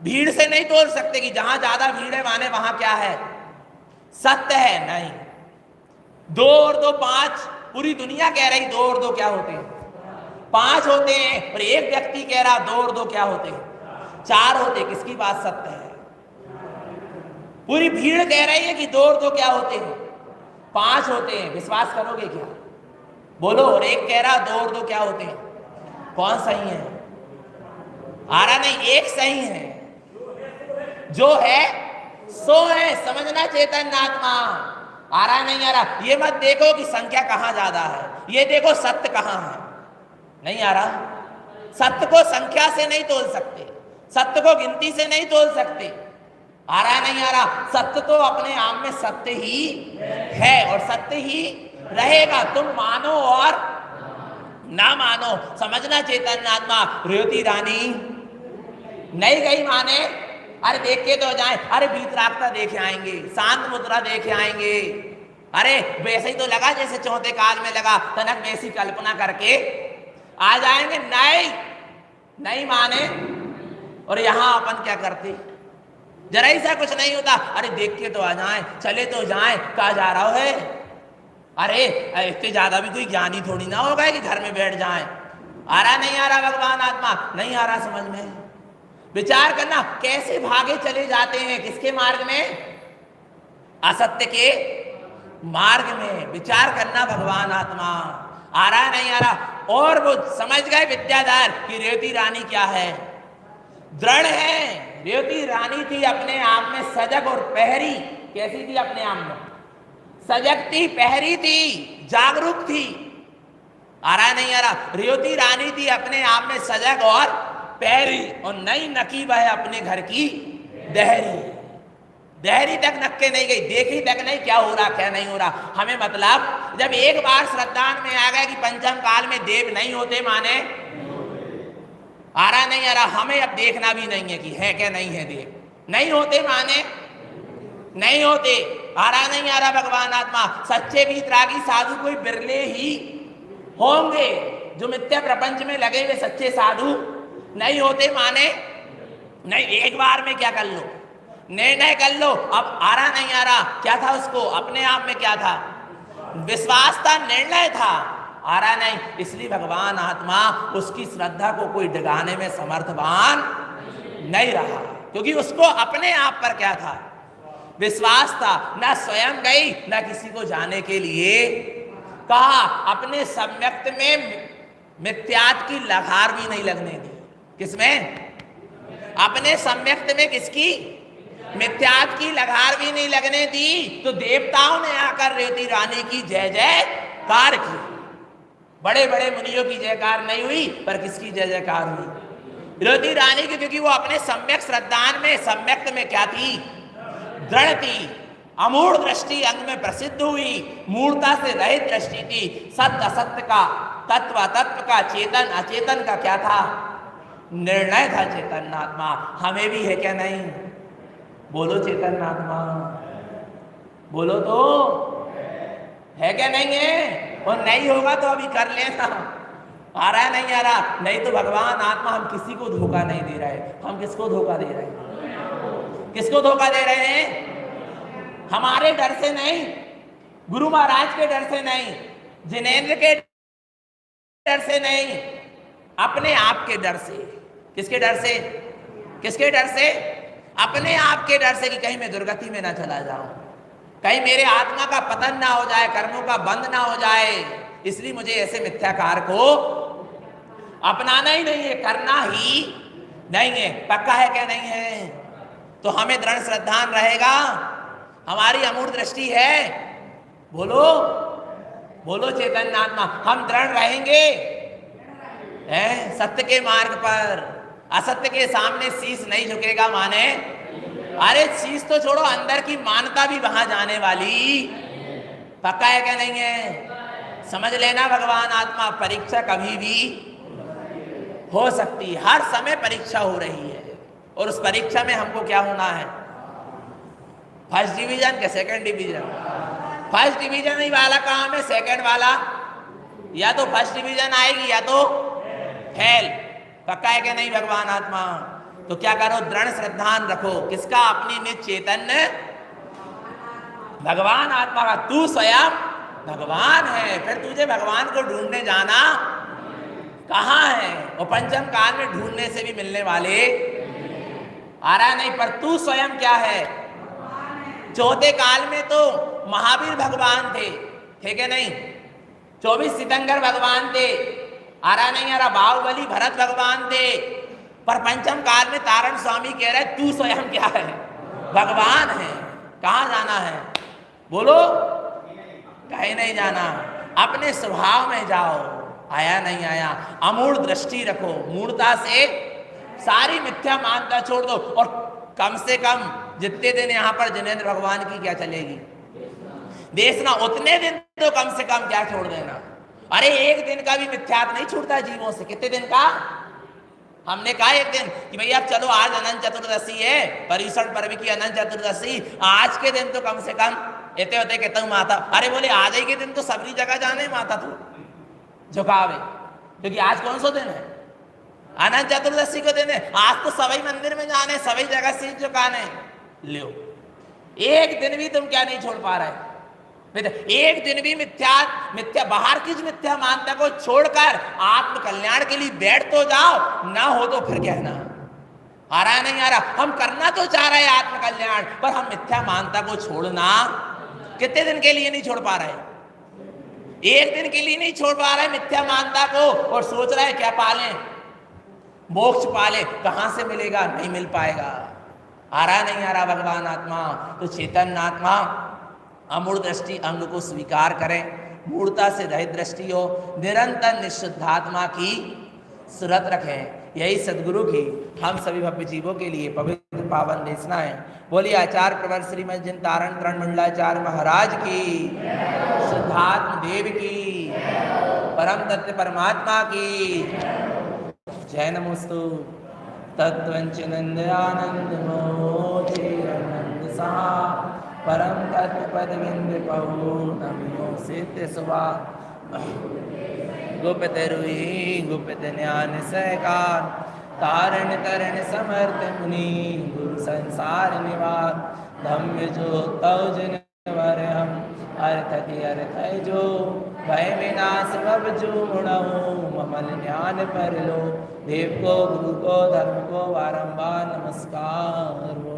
भीड़ से नहीं तोल सकते कि जहां ज्यादा भीड़ है माने वहां क्या है सत्य है। नहीं, 2 और 2 5, पूरी दुनिया कह रही 2 और 2 क्या होते हैं? 5 होते हैं। और एक व्यक्ति कह रहा 2 और 2 क्या होते हैं? 4 होते। किसकी बात सत्य है? पूरी भीड़ कह रही है कि 2 और 2 क्या होते हैं? 5 होते हैं। विश्वास करोगे क्या? बोलो। और एक कह रहा 2 और 2 क्या होते हैं? कौन सही है? आ रहा नहीं? एक सही है, जो है सो है। समझना चैतन्य आत्मा। आ रहा नहीं आ रहा? ये मत देखो कि संख्या कहां ज्यादा है, ये देखो सत्य कहां है। नहीं आ रहा? सत्य को संख्या से नहीं तोल सकते, सत्य को गिनती से नहीं तोल सकते। आ रहा नहीं आ रहा? सत्य तो अपने आप में सत्य ही है और सत्य ही रहेगा। तुम मानो और ना मानो। समझना चैतन्य आत्मा। रेवती रानी नहीं गई माने अरे देख के तो जाए, अरे वीतरागता देखे आएंगे, शांत मुद्रा देखे आएंगे। अरे वैसे ही तो लगा जैसे चौथे काल में लगा, तनक वैसी कल्पना करके आ जाएंगे। नहीं, नहीं माने। और यहां अपन क्या करते? जरा ऐसा कुछ नहीं होता, अरे देख के तो आ जाए, चले तो जाए, कहा जा रहा है? अरे इतने ज्यादा भी कोई ज्ञानी थोड़ी ना होगा कि घर में बैठ जाए। आ रहा नहीं आ रहा भगवान आत्मा? नहीं आ रहा समझ में? विचार करना कैसे भागे चले जाते हैं, किसके मार्ग में? असत्य के मार्ग में। विचार करना भगवान आत्मा। आ रहा नहीं आ रहा? और वो समझ गए विद्याधर कि रेवती रानी क्या है? दृढ़ है। रेवती रानी थी अपने आप में सजग और पहरी। कैसी थी? अपने आप में सजग थी, पहरी थी, जागरूक थी। आ रहा नहीं आ रहा? रेवती रानी थी अपने आप में सजग और पहरी, और नई नकी वह अपने घर की दहरी। दहरी तक नक्के नहीं गई, देखी तक नहीं क्या हो रहा क्या नहीं हो रहा। हमें मतलब जब एक बार श्रद्धान में आ गया कि पंचम काल में देव नहीं होते माने, आ रहा नहीं आ रहा? हमें अब देखना भी नहीं है कि है क्या नहीं है देव। नहीं होते माने नहीं होते। आ रहा नहीं आ रहा भगवान आत्मा? सच्चे वीतरागी साधु कोई बिरले ही होंगे, जो मिथ्या प्रपंच में लगे हुए सच्चे साधु नहीं होते माने नहीं। एक बार में क्या कर लो, निर्णय कर लो। अब आ रहा नहीं आ रहा? क्या था उसको? अपने आप में क्या था? विश्वास था, निर्णय था। आ रहा नहीं, इसलिए भगवान आत्मा उसकी श्रद्धा को कोई डिगाने में समर्थवान नहीं रहा, क्योंकि उसको अपने आप पर क्या था? विश्वास था। न स्वयं गई न किसी को जाने के लिए कहा। अपने सम्यक्त में मिथ्यात की लघार भी नहीं लगने दी। किसमें? अपने सम्यक्त में किसकी? मिथ्यात की लघार भी नहीं लगने दी। तो देवताओं ने आकर रेवती रानी की जय जयकार की। बड़े बड़े मुनियों की जयकार नहीं हुई, पर किसकी जय जयकार हुई? रेवती रानी की, क्योंकि वो अपने सम्यक श्रद्धान में सम्यक्त में क्या थी? दृढ़ थी। अमूढ़ दृष्टि अंग में प्रसिद्ध हुई, मूर्ता से रहित दृष्टि थी। सत्य असत्य का, तत्व तत्व का, चेतन अचेतन का क्या था? निर्णय था चैतन्य आत्मा। हमें भी है क्या नहीं? बोलो चैतन्य आत्मा, बोलो तो है क्या नहीं है? और नहीं होगा तो अभी कर लेना। आ रहा है नहीं आ रहा? नहीं तो भगवान आत्मा हम किसी को धोखा नहीं दे रहे। हम किसको धोखा दे रहे हैं? किसको धोखा दे रहे हैं? हमारे डर से नहीं, गुरु महाराज के डर से नहीं, जिनेंद्र के डर से नहीं, अपने आप के डर से। किसके डर से? किसके डर से? अपने आप के डर से कि कहीं मैं दुर्गति में ना चला जाऊं, कहीं मेरे आत्मा का पतन ना हो जाए, कर्मों का बंद ना हो जाए। इसलिए मुझे ऐसे मिथ्याकार को अपनाना ही नहीं है, करना ही नहीं है। पक्का है क्या नहीं है? तो हमें दृढ़ श्रद्धान रहेगा। हमारी अमूढ़ दृष्टि है। बोलो बोलो चैतन्य आत्मा, हम दृढ़ रहेंगे। है, सत्य के मार्ग पर, असत्य के सामने शीश नहीं झुकेगा माने। अरे शीश तो छोड़ो, अंदर की मानता भी वहां जाने वाली। पक्का है क्या नहीं है? समझ लेना, भगवान आत्मा परीक्षा कभी भी हो सकती है, हर समय परीक्षा हो रही है। और उस परीक्षा में हमको क्या होना है? फर्स्ट डिवीजन के सेकंड डिवीजन? फर्स्ट डिवीजन ही वाला काम है, सेकंड वाला या तो फर्स्ट डिवीजन आएगी या तो फेल। पक्का है कि नहीं भगवान आत्मा? तो क्या करो, दृढ़ श्रद्धान रखो, किसका? अपनी निज चैतन्य भगवान आत्मा का। तू स्वयं भगवान है, फिर तुझे भगवान को ढूंढने जाना कहाँ है? और पंचम काल में ढूंढने से भी मिलने वाले आ रहा नहीं, पर तू स्वयं क्या है? चौथे काल में तो महावीर भगवान थे क्या नहीं? 24 सितंगर भगवान थे, आ रहा नहीं आ रहा? बाहुबली भरत भगवान थे। पर पंचम काल में तारण स्वामी कह रहे तू स्वयं क्या है? भगवान है। कहाँ जाना है? बोलो। कहीं नहीं जाना, अपने स्वभाव में जाओ। आया नहीं आया, अमूढ़ दृष्टि रखो, मूढ़ता से सारी मिथ्या मानता छोड़ दो। और कम से कम जितने दिन यहाँ पर जिनेंद्र भगवान की क्या चलेगी? देशना, उतने दिन तो कम से कम क्या छोड़ देना। अरे एक दिन का भी मिथ्यात्व नहीं छूटता जीवों से। कितने दिन का? हमने कहा एक दिन कि भैया अब चलो, आज अनंत चतुर्दशी है, पर्यूषण पर्व की अनंत चतुर्दशी, आज के दिन तो कम से कम एते होते कहता हूँ माता। अरे बोले आज ही के दिन तो सभी जगह जाने माता तू झुकावे, क्योंकि आज कौन सा दिन है? अनंत चतुर्दशी को दिन है। आज तो सभी मंदिर में जाने, सभी जगह शीश झुकाने। लो, एक दिन भी तुम क्या नहीं छोड़ पा रहे? एक दिन भी मिथ्या बाहर की मिथ्या मानता को छोड़कर आत्म कल्याण के लिए बैठ तो जाओ, ना हो तो फिर कहना आ रहा नहीं आ रहा। हम करना तो चाह रहे हैं आत्म कल्याण, पर हम मिथ्या मानता को छोड़ना कितने दिन के लिए नहीं छोड़ पा रहे? एक दिन के लिए नहीं छोड़ पा रहे मिथ्या मानता को, और सोच रहे क्या पाले? मोक्ष पाले। कहां से मिलेगा? नहीं मिल पाएगा। आ रहा नहीं आ रहा भगवान आत्मा? तो चेतन आत्मा अमूढ़ दृष्टि अंग को स्वीकार करें, मूढ़ता से रहित दृष्टि हो, निरंतर निशुद्धात्मा की सुरत रखें। यही सदगुरु की हम सभी भव्य जीवों के लिए पवित्र पावन देशना है। बोलिए आचार्य प्रवर श्रीमद जिन तारण तरण मंडलाचार्य महाराज की, शुद्धात्म देव की, परम तत्व परमात्मा की जय। नमोस्तु। तत्वंचनंद आनंद मोचेरनंद सहा परम तत्व पद बिंद पहु नमियो सिद्ध सुभा गुप्त रुई गुप्त ज्ञान सहकार तारण तरण समर्थ मुनि गुरु संसार निवार धम्य जो तव जन वर हम अर्थ की अर्थ जो भय विनाश अब जो मुड़ो ममल ज्ञान पर लो देव को गुरु को धर्म को बारंबार नमस्कार हो।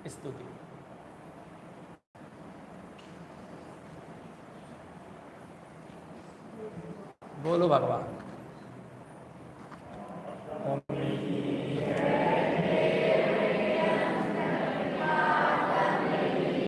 स्तुति। बोलो भगवान।